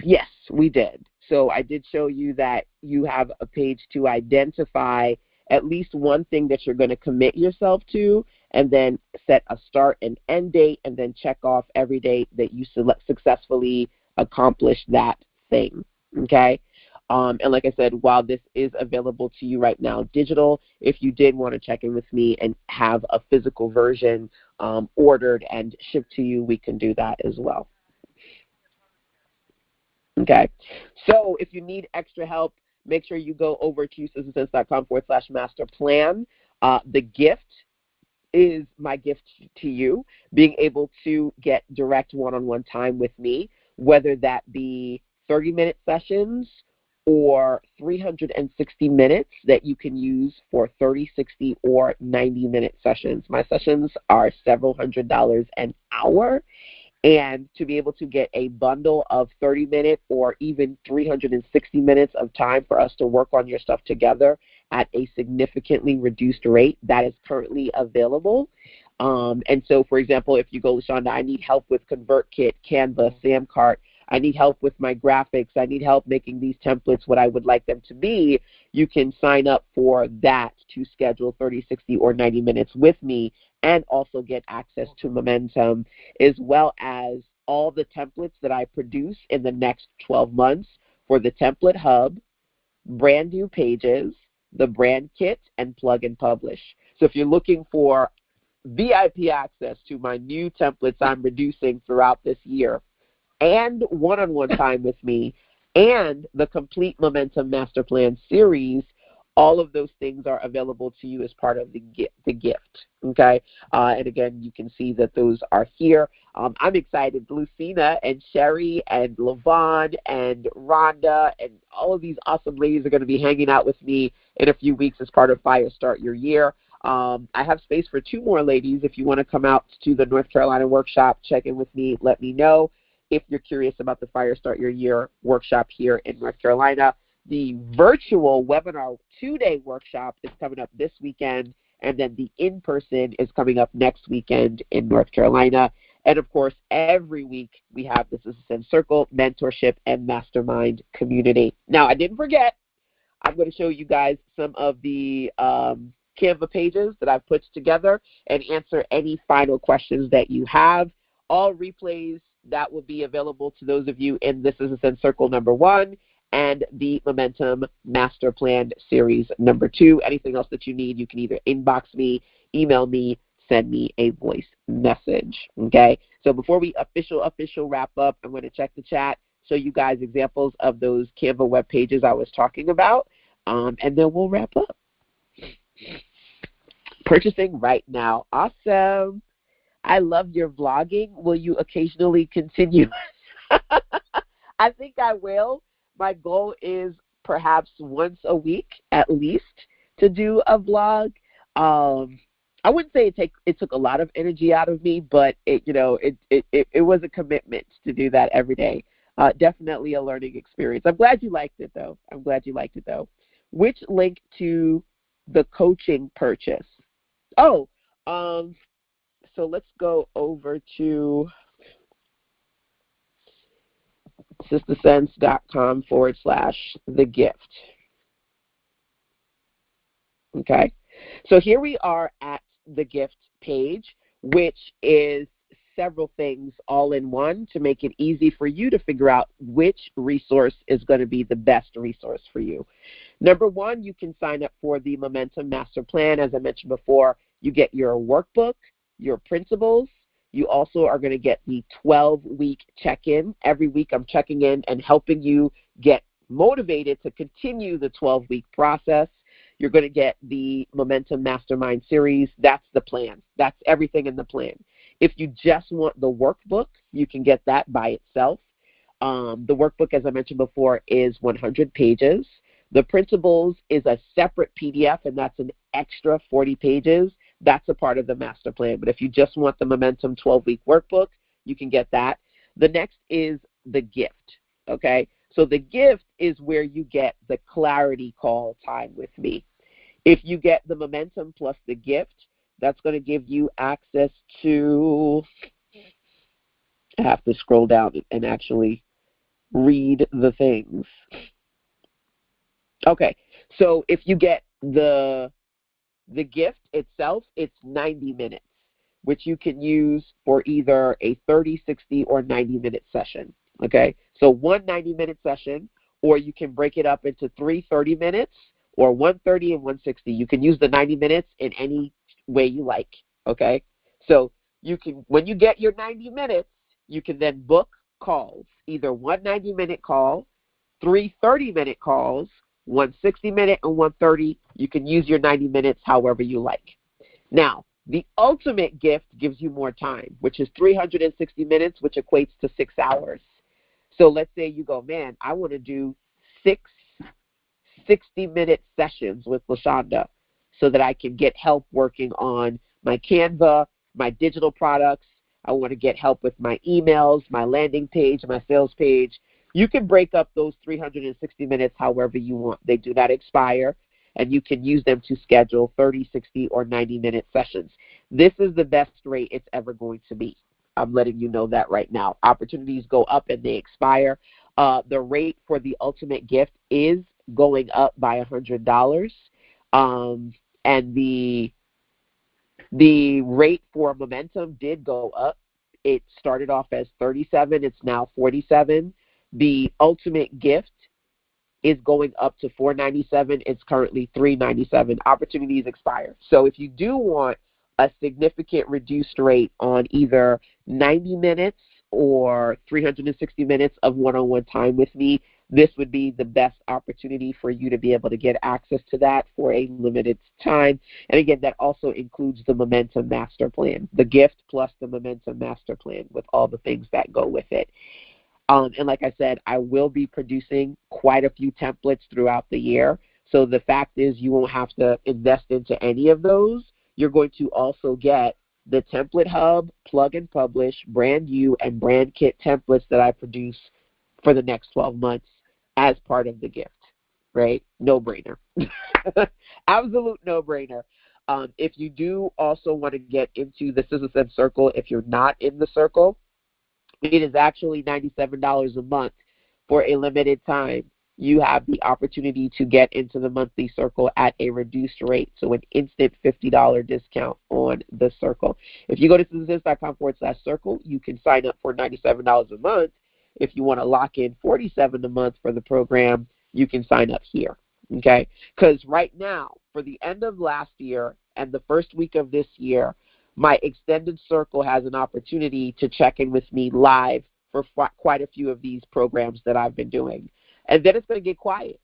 [SPEAKER 1] Yes, we did. So I did show you that you have a page to identify at least one thing that you're going to commit yourself to, and then set a start and end date, and then check off every day that you successfully accomplished that thing, okay? And like I said, while this is available to you right now digital, if you did want to check in with me and have a physical version ordered and shipped to you, we can do that as well. Okay, so if you need extra help, make sure you go over to sistasense.com/master plan. The gift is my gift to you, being able to get direct one-on-one time with me, whether that be 30-minute sessions or 360 minutes that you can use for 30, 60, or 90-minute sessions. My sessions are several $100s an hour. And to be able to get a bundle of 30-minute or even 360 minutes of time for us to work on your stuff together at a significantly reduced rate, that is currently available. And so, for example, if you go, LaShonda, I need help with ConvertKit, Canva, Samcart, I need help with my graphics, I need help making these templates what I would like them to be, you can sign up for that to schedule 30, 60, or 90 minutes with me, and also get access to Momentum, as well as all the templates that I produce in the next 12 months for the Template Hub, brand new pages, the brand kit, and plug and publish. So if you're looking for VIP access to my new templates I'm reducing throughout this year, and one-on-one time with me, and the complete Momentum Master Plan series, all of those things are available to you as part of the gift, okay? And again, you can see that those are here. I'm excited. Lucina and Sherry and Lavon and Rhonda and all of these awesome ladies are going to be hanging out with me in a few weeks as part of Fire Start Your Year. I have space for 2 more ladies. If you want to come out to the North Carolina workshop, check in with me, let me know. If you're curious about the Fire Start Your Year workshop here in North Carolina, the virtual webinar 2-day workshop is coming up this weekend, and then the in-person is coming up next weekend in North Carolina. And of course, every week we have the Sister Sense Circle, mentorship, and mastermind community. Now, I didn't forget, I'm going to show you guys some of the Canva pages that I've put together and answer any final questions that you have. All replays that will be available to those of you in This Is a Sense Circle number 1 and the Momentum Master Plan series number 2. Anything else that you need, you can either inbox me, email me, send me a voice message, okay? So before we official wrap up, I'm going to check the chat, show you guys examples of those Canva web pages I was talking about, and then we'll wrap up. Purchasing right now. Awesome. I love your vlogging. Will you occasionally continue? I think I will. My goal is perhaps once a week at least to do a vlog. I wouldn't say it took a lot of energy out of me, but it was a commitment to do that every day. Definitely a learning experience. I'm glad you liked it though. Which link to the coaching purchase? Oh, so let's go over to sistasense.com/the gift. Okay, so here we are at the gift page, which is several things all in one to make it easy for you to figure out which resource is going to be the best resource for you. Number 1, you can sign up for the Momentum Master Plan. As I mentioned before, you get your workbook, your principles. You also are going to get the 12-week check-in. Every week I'm checking in and helping you get motivated to continue the 12-week process. You're going to get the Momentum Mastermind series. That's the plan. That's everything in the plan. If you just want the workbook, you can get that by itself. The workbook, as I mentioned before, is 100 pages. The principles is a separate PDF, and that's an extra 40 pages. That's a part of the master plan. But if you just want the Momentum 12-week workbook, you can get that. The next is the gift, okay? So the gift is where you get the clarity call time with me. If you get the Momentum plus the gift, that's going to give you access to, I have to scroll down and actually read the things. Okay, so if you get the gift itself, it's 90 minutes, which you can use for either a 30, 60, or 90-minute session, okay? So one 90-minute session, or you can break it up into 3 30 minutes, or 130 and 160. You can use the 90 minutes in any way you like, okay? So you can, when you get your 90 minutes, you can then book calls, either one 90-minute call, 3 30-minute calls, 1 60-minute, and 130. You can use your 90 minutes however you like. Now, the ultimate gift gives you more time, which is 360 minutes, which equates to 6 hours. So let's say you go, man, I want to do 6 60-minute sessions with LaShonda so that I can get help working on my Canva, my digital products. I want to get help with my emails, my landing page, my sales page. You can break up those 360 minutes however you want. They do not expire, and you can use them to schedule 30, 60, or 90-minute sessions. This is the best rate it's ever going to be. I'm letting you know that right now. Opportunities go up and they expire. The rate for the ultimate gift is going up by $100, and the rate for Momentum did go up. It started off as $37. It's now $47. The ultimate gift is going up to $497. It's currently $397. Opportunities expire. So if you do want a significant reduced rate on either 90 minutes or 360 minutes of one-on-one time with me, this would be the best opportunity for you to be able to get access to that for a limited time. And again, that also includes the Momentum Master Plan, the gift plus the Momentum Master Plan with all the things that go with it. And like I said, I will be producing quite a few templates throughout the year. So the fact is you won't have to invest into any of those. You're going to also get the Template Hub, Plug and Publish, Brand You, and Brand Kit templates that I produce for the next 12 months as part of the gift, right? No-brainer. Absolute no-brainer. If you do also want to get into the Sister Sense Circle, if you're not in the circle, it is actually $97 a month for a limited time. You have the opportunity to get into the monthly circle at a reduced rate, so an instant $50 discount on the circle. If you go to sistersense.com/circle, you can sign up for $97 a month. If you want to lock in $47 a month for the program, you can sign up here, okay? Because right now, for the end of last year and the first week of this year, my extended circle has an opportunity to check in with me live for quite a few of these programs that I've been doing. And then it's going to get quiet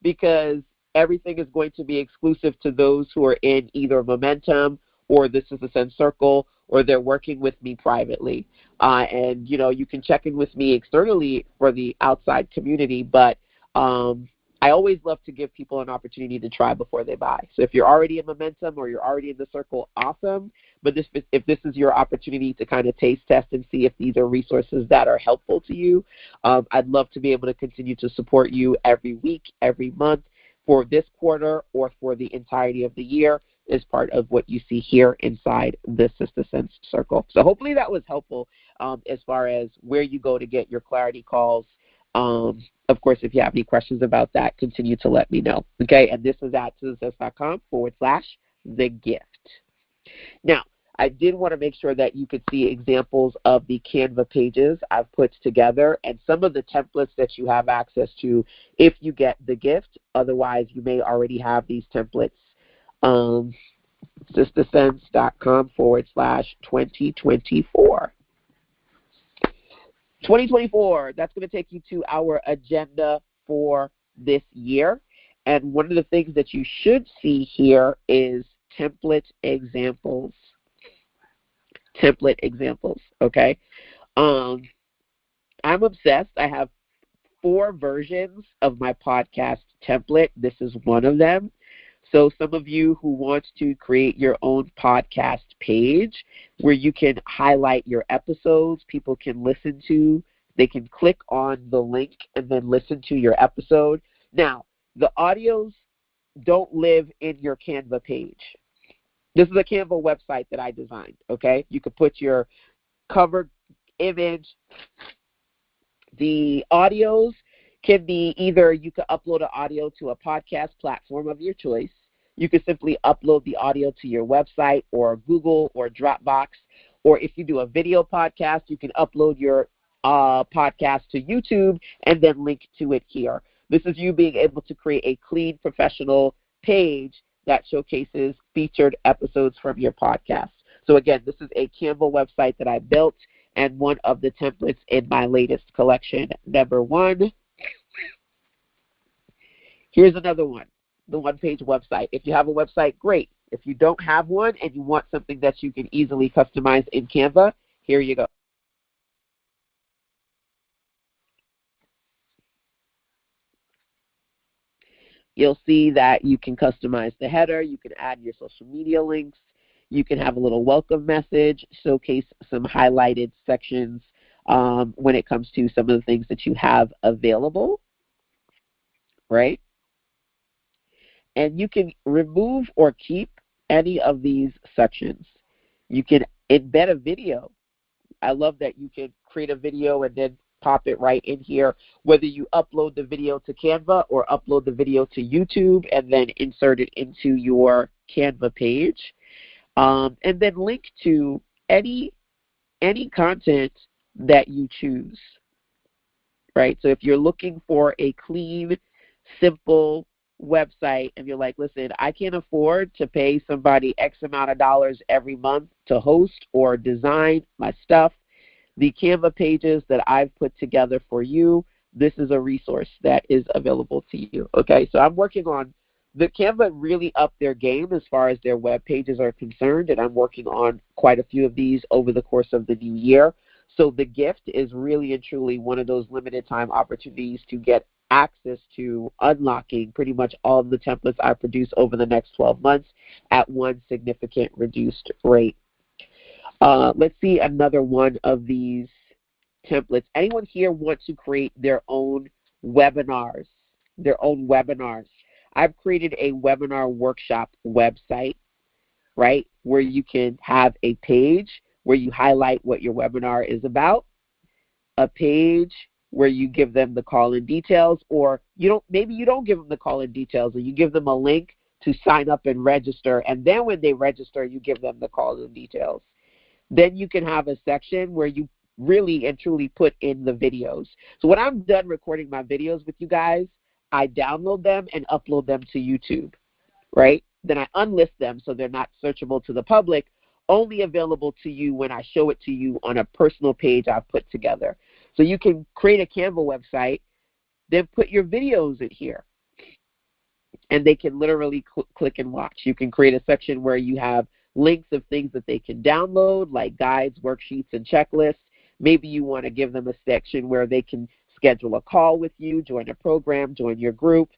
[SPEAKER 1] because everything is going to be exclusive to those who are in either Momentum or the Sister Sense Circle, or they're working with me privately. And, you know, you can check in with me externally for the outside community, but I always love to give people an opportunity to try before they buy. So if you're already in Momentum or you're already in the circle, awesome. But if this is your opportunity to kind of taste test and see if these are resources that are helpful to you, I'd love to be able to continue to support you every week, every month for this quarter or for the entirety of the year as part of what you see here inside the Sister Sense Circle. So hopefully that was helpful as far as where you go to get your clarity calls. Of course, if you have any questions about that, continue to let me know. Okay, and this is at sistersense.com/the-gift. Now, I did want to make sure that you could see examples of the Canva pages I've put together and some of the templates that you have access to if you get the gift. Otherwise, you may already have these templates. sistersense.com/2024. 2024, that's going to take you to our agenda for this year. And one of the things that you should see here is template examples. Template examples, okay? I'm obsessed. I have 4 versions of my podcast template. This is one of them. So some of you who want to create your own podcast page where you can highlight your episodes, people can listen to, they can click on the link and then listen to your episode. Now, the audios don't live in your Canva page. This is a Canva website that I designed, okay? You could put your cover image. The audios can be either you could upload an audio to a podcast platform of your choice. You could simply upload the audio to your website or Google or Dropbox. Or if you do a video podcast, you can upload your podcast to YouTube and then link to it here. This is you being able to create a clean, professional page that showcases featured episodes from your podcast. So again, this is a Canva website that I built and one of the templates in my latest collection, number 1. Here's another one, the one-page website. If you have a website, great. If you don't have one and you want something that you can easily customize in Canva, here you go. You'll see that you can customize the header, you can add your social media links, you can have a little welcome message, showcase some highlighted sections when it comes to some of the things that you have available, right? And you can remove or keep any of these sections. You can embed a video. I love that you can create a video and then pop it right in here, whether you upload the video to Canva or upload the video to YouTube and then insert it into your Canva page. And then link to any content that you choose, right? So if you're looking for a clean, simple website and you're like, listen, I can't afford to pay somebody X amount of dollars every month to host or design my stuff, the Canva pages that I've put together for you, this is a resource that is available to you, okay? So I'm working on, the Canva really upped their game as far as their web pages are concerned, and I'm working on quite a few of these over the course of the new year. So the gift is really and truly one of those limited time opportunities to get access to unlocking pretty much all of the templates I produce over the next 12 months at one significant reduced rate. Let's see another one of these templates. Anyone here want to create their own webinars? I've created a webinar workshop website, right, where you can have a page where you highlight what your webinar is about, a page where you give them the call-in details, or maybe you don't give them the call-in details, or you give them a link to sign up and register, and then when they register, you give them the call-in details. Then you can have a section where you really and truly put in the videos. So when I'm done recording my videos with you guys, I download them and upload them to YouTube, right? Then I unlist them so they're not searchable to the public, only available to you when I show it to you on a personal page I've put together. So you can create a Canva website, then put your videos in here, and they can literally click and watch. You can create a section where you have links of things that they can download, like guides, worksheets, and checklists. Maybe you want to give them a section where they can schedule a call with you, join a program, join your group,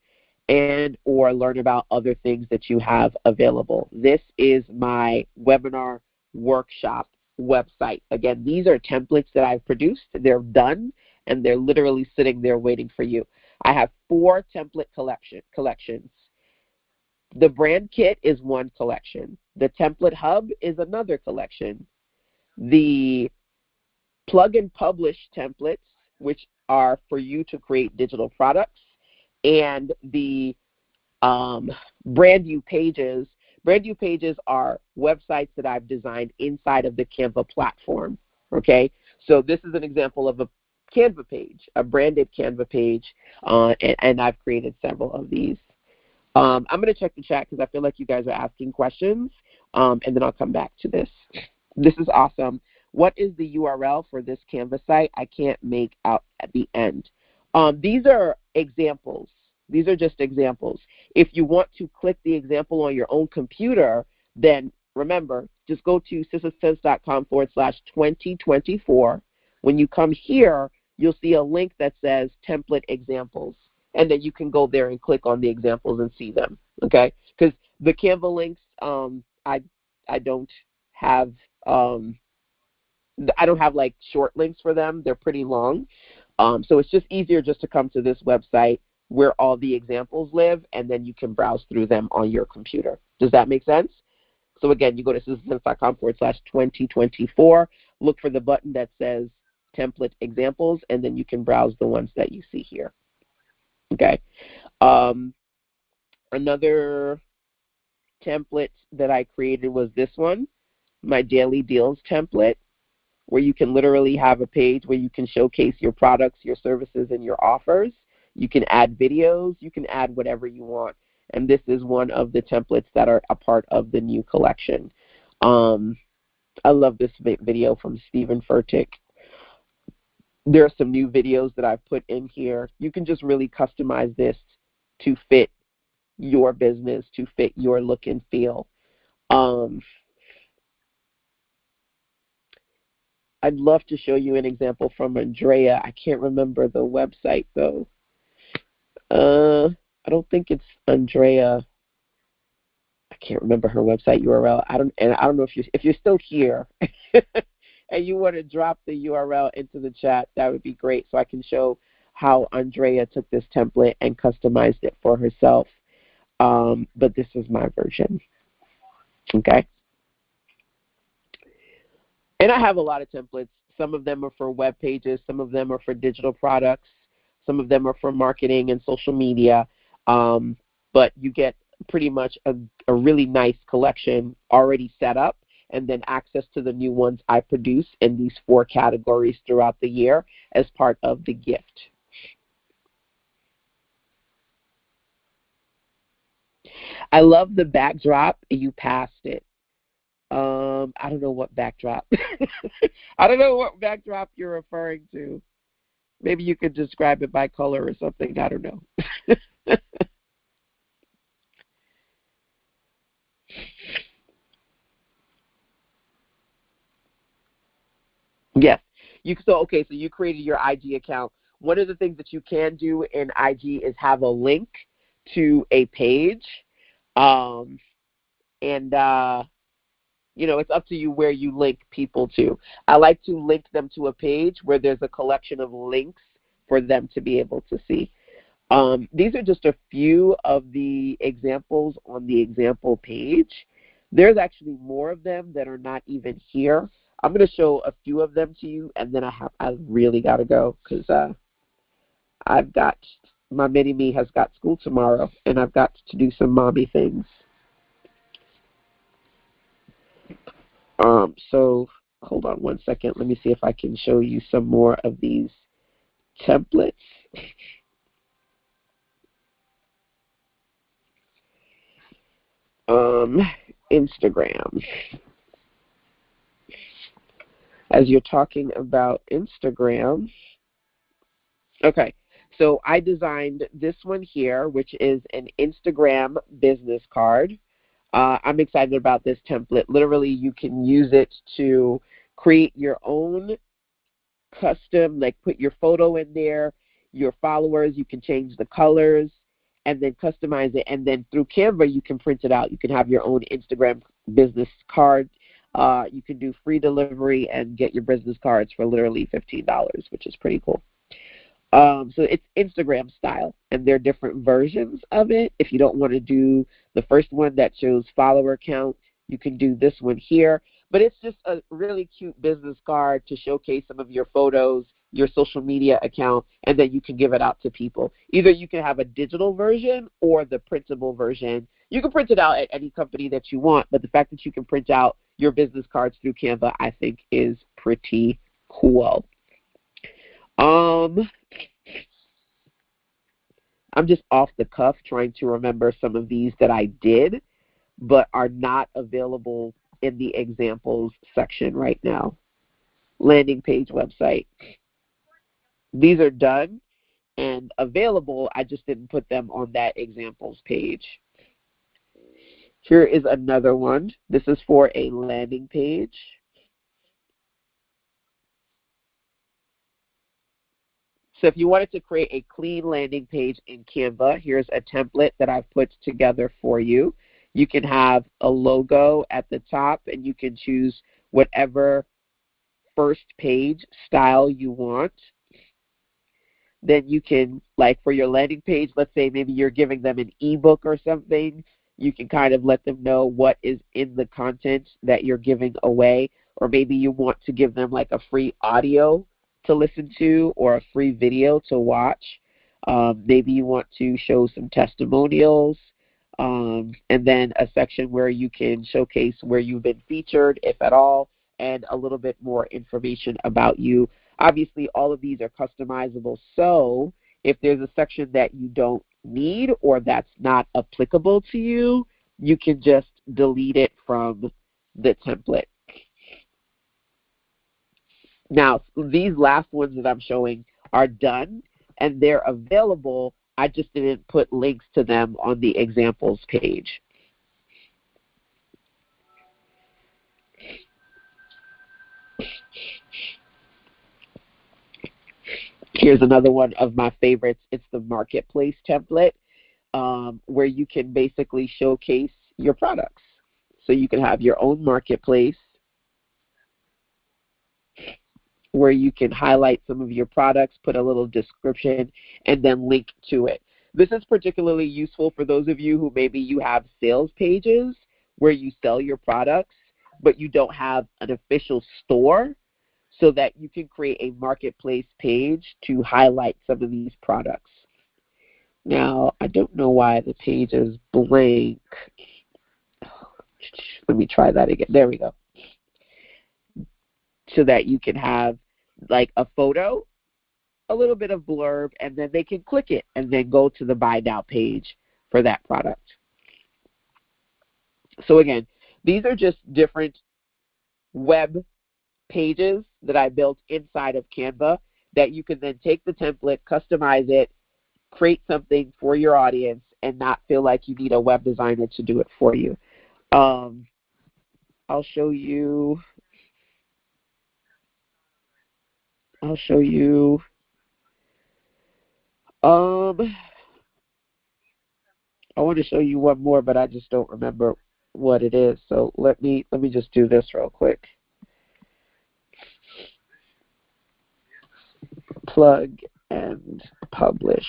[SPEAKER 1] and or learn about other things that you have available. This is my webinar workshop website. Again, these are templates that I've produced. They're done, and they're literally sitting there waiting for you. I have 4 template collections. The brand kit is one collection. The template hub is another collection. The plug and publish templates, which are for you to create digital products, and the brand new pages. Brand new pages are websites that I've designed inside of the Canva platform, okay? So this is an example of a Canva page, a branded Canva page, and I've created several of these. I'm going to check the chat because I feel like you guys are asking questions, and then I'll come back to this. This is awesome. What is the URL for this Canva site? I can't make out at the end. These are examples. These are just examples. If you want to click the example on your own computer, then remember, just go to sisasense.com/2024. When you come here, you'll see a link that says template examples. And then you can go there and click on the examples and see them, Okay, because the Canva links, I don't have I don't have like short links for them. They're pretty long. So it's just easier just to come to this website where all the examples live, and then you can browse through them on your computer. Does that make sense? So again, you go to SusanSense.com/2024, look for the button that says template examples, and then you can browse the ones that you see here. Okay. Another template that I created was this one, my daily deals template, where you can literally have a page where you can showcase your products, your services, and your offers. You can add videos. You can add whatever you want. And this is one of the templates that are a part of the new collection. I love this video from Stephen Furtick. There are some new videos that I've put in here. You can just really customize this to fit your business, to fit your look and feel. I'd love to show you an example from Andrea. I can't remember the website though. I don't think it's Andrea. I can't remember her website URL. I don't know if you're still here and you want to drop the URL into the chat, that would be great, so I can show how Andrea took this template and customized it for herself. But this is my version. Okay. And I have a lot of templates. Some of them are for web pages. Some of them are for digital products. Some of them are for marketing and social media. But you get pretty much a really nice collection already set up, and then access to the new ones I produce in these 4 categories throughout the year as part of the gift. I love the backdrop. You passed it. I don't know what backdrop. I don't know what backdrop you're referring to. Maybe you could describe it by color or something. I don't know. Yes. So you created your IG account. One of the things that you can do in IG is have a link to a page. It's up to you where you link people to. I like to link them to a page where there's a collection of links for them to be able to see. These are just a few of the examples on the example page. There's actually more of them that are not even here. I'm going to show a few of them to you, and then I really got to go because my mini-me has got school tomorrow, and I've got to do some mommy things. So hold on one second. Let me see if I can show you some more of these templates. Instagram. As you're talking about Instagram, okay, so I designed this one here, which is an Instagram business card. I'm excited about this template. Literally, you can use it to create your own custom, like put your photo in there, your followers, you can change the colors, and then customize it. And then through Canva, you can print it out. You can have your own Instagram business card. You can do free delivery and get your business cards for literally $15, which is pretty cool. So it's Instagram style, and there are different versions of it. If you don't want to do the first one that shows follower count, you can do this one here. But it's just a really cute business card to showcase some of your photos, your social media account, and then you can give it out to people. Either you can have a digital version or the printable version. You can print it out at any company that you want, but the fact that you can print out your business cards through Canva, I think, is pretty cool. I'm just off the cuff trying to remember some of these that I did but are not available in the examples section right now. Landing page website. These are done and available. I just didn't put them on that examples page. Here is another one. This is for a landing page. So if you wanted to create a clean landing page in Canva, here's a template that I've put together for you. You can have a logo at the top, and you can choose whatever first page style you want. Then you can, like for your landing page, let's say maybe you're giving them an ebook or something, you can kind of let them know what is in the content that you're giving away, or maybe you want to give them like a free audio to listen to or a free video to watch. Maybe you want to show some testimonials, and then a section where you can showcase where you've been featured, if at all, and a little bit more information about you. Obviously, all of these are customizable, so if there's a section that you don't need or that's not applicable to you, you can just delete it from the template. Now, these last ones that I'm showing are done, and they're available. I just didn't put links to them on the examples page. Here's another one of my favorites. It's the marketplace template, where you can basically showcase your products. So you can have your own marketplace where you can highlight some of your products, put a little description, and then link to it. This is particularly useful for those of you who maybe you have sales pages where you sell your products, but you don't have an official store, so that you can create a marketplace page to highlight some of these products. Now, I don't know why the page is blank. Let me try that again. There we go. So that you can have like a photo, a little bit of blurb, and then they can click it and then go to the buy now page for that product. So again, these are just different web pages that I built inside of Canva that you can then take the template, customize it, create something for your audience, and not feel like you need a web designer to do it for you. I'll show you. I want to show you one more, but I just don't remember what it is. So let me just do this real quick. Plug and publish.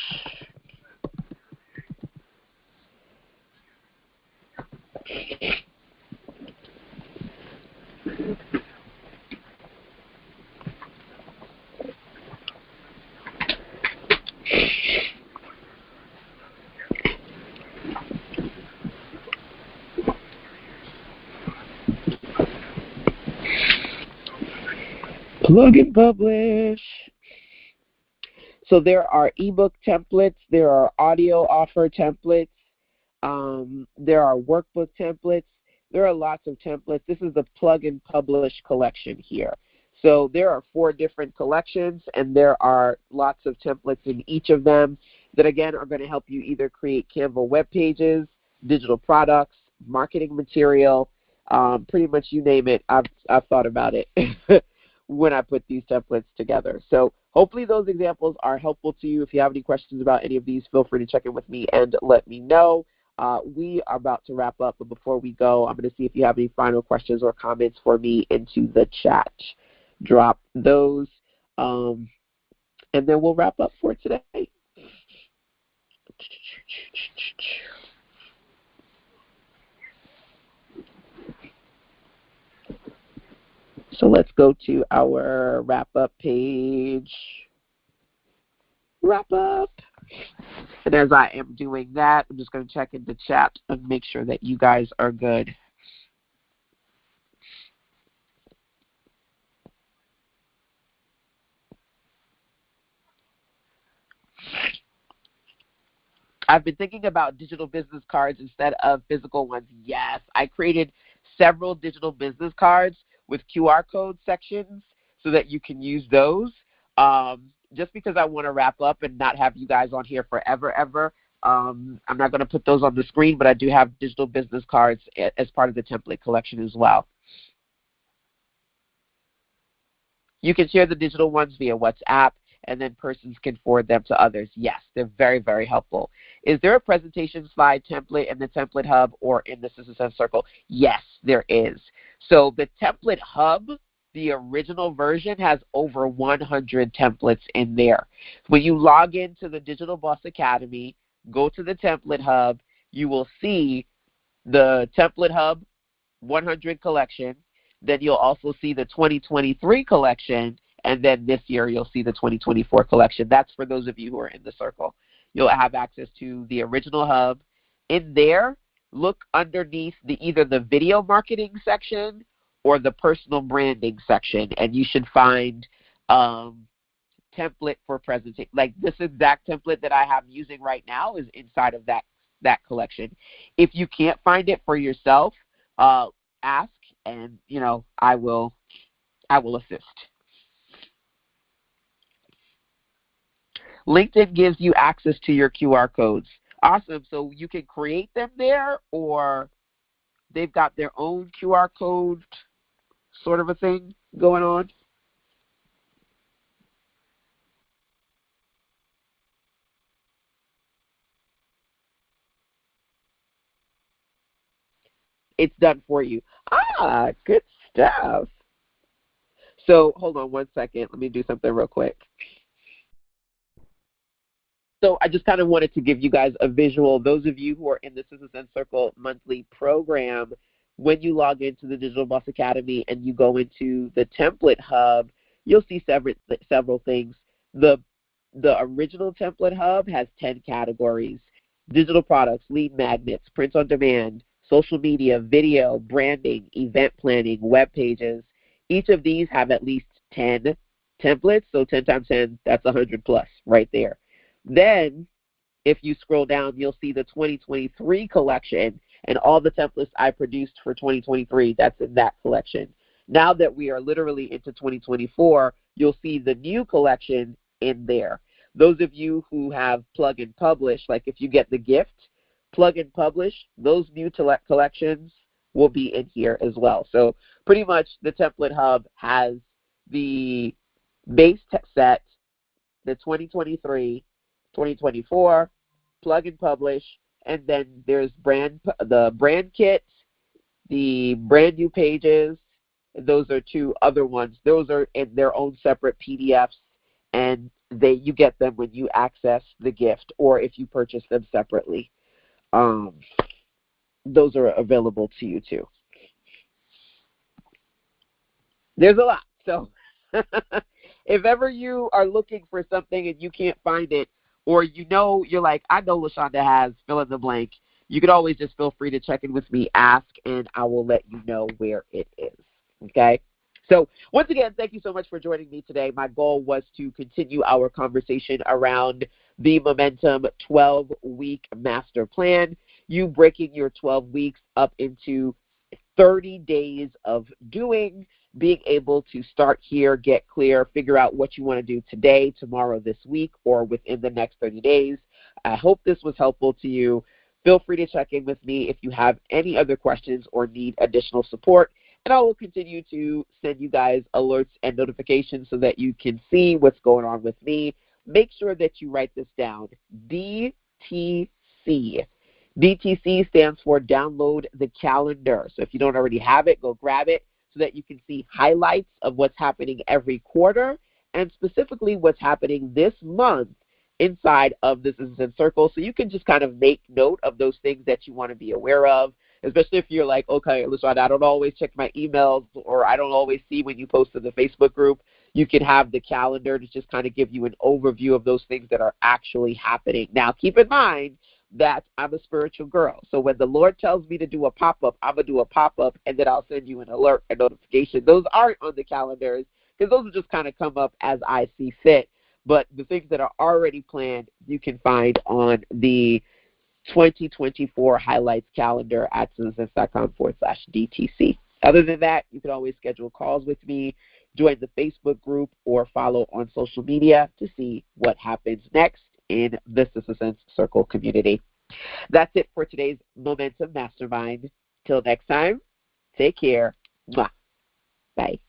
[SPEAKER 1] Plug and publish. So there are ebook templates, there are audio offer templates, there are workbook templates, there are lots of templates. This is the plug and publish collection here. So there are 4 different collections, and there are lots of templates in each of them that, again, are going to help you either create Canva web pages, digital products, marketing material, pretty much you name it. I've thought about it when I put these templates together. So hopefully those examples are helpful to you. If you have any questions about any of these, feel free to check in with me and let me know. We are about to wrap up, but before we go, I'm going to see if you have any final questions or comments for me into the chat. Drop those, and then we'll wrap up for today. So let's go to our wrap-up page. Wrap up. And as I am doing that, I'm just going to check in the chat and make sure that you guys are good. I've been thinking about digital business cards instead of physical ones. Yes, I created several digital business cards with QR code sections so that you can use those. Just because I want to wrap up and not have you guys on here forever, I'm not going to put those on the screen, but I do have digital business cards as part of the template collection as well. You can share the digital ones via WhatsApp, and then persons can forward them to others. Yes, they're very, very helpful. Is there a presentation slide template in the Template Hub or in the Citizen Circle? Yes, there is. So the Template Hub, the original version, has over 100 templates in there. When you log into the Digital Boss Academy, go to the Template Hub, you will see the Template Hub 100 collection. Then you'll also see the 2023 collection, and then this year you'll see the 2024 collection. That's for those of you who are in the circle. You'll have access to the original hub. In there, look underneath either the video marketing section or the personal branding section, and you should find template for presentation. Like this exact template that I have using right now is inside of that collection. If you can't find it for yourself, ask, and I will assist. LinkedIn gives you access to your QR codes. Awesome. So you can create them there, or they've got their own QR code sort of a thing going on. It's done for you. Ah, good stuff. So hold on one second. Let me do something real quick. So I just kind of wanted to give you guys a visual. Those of you who are in the Citizen Circle monthly program, when you log into the Digital Boss Academy and you go into the Template Hub, you'll see several things. The original Template Hub has 10 categories: digital products, lead magnets, print on demand, social media, video, branding, event planning, web pages. Each of these have at least 10 templates, so 10 times 10, that's 100 plus right there. Then, if you scroll down, you'll see the 2023 collection, and all the templates I produced for 2023, that's in that collection. Now that we are literally into 2024, you'll see the new collection in there. Those of you who have Plug and Publish, like if you get the gift, Plug and Publish, those new collections will be in here as well. So pretty much the Template Hub has the base set, the 2023, 2024, Plug and Publish, and then there's the brand kit, the brand new pages. Those are two other ones. Those are in their own separate PDFs, and you get them when you access the gift or if you purchase them separately. Those are available to you too. There's a lot. So if ever you are looking for something and you can't find it, or you're like, I know LaShonda has fill in the blank, you could always just feel free to check in with me, ask, and I will let you know where it is. Okay? So once again, thank you so much for joining me today. My goal was to continue our conversation around the Momentum 12-week master plan, you breaking your 12 weeks up into 30 days of doing, being able to start here, get clear, figure out what you want to do today, tomorrow, this week, or within the next 30 days. I hope this was helpful to you. Feel free to check in with me if you have any other questions or need additional support, and I will continue to send you guys alerts and notifications so that you can see what's going on with me. Make sure that you write this down, DTC. DTC stands for Download the Calendar. So if you don't already have it, go grab it so that you can see highlights of what's happening every quarter and specifically what's happening this month inside of the Citizen Circle. So you can just kind of make note of those things that you want to be aware of, especially if you're like, okay, LaShonda, I don't always check my emails or I don't always see when you post to the Facebook group. You can have the calendar to just kind of give you an overview of those things that are actually happening. Now, keep in mind that I'm a spiritual girl. So when the Lord tells me to do a pop-up, I'm going to do a pop-up, and then I'll send you an alert, a notification. Those aren't on the calendars because those will just kind of come up as I see fit. But the things that are already planned, you can find on the 2024 highlights calendar at citizens.com/DTC. Other than that, you can always schedule calls with me, join the Facebook group, or follow on social media to see what happens next in the Citizen Circle community. That's it for today's Momentum Mastermind. Till next time, take care. Mwah. Bye.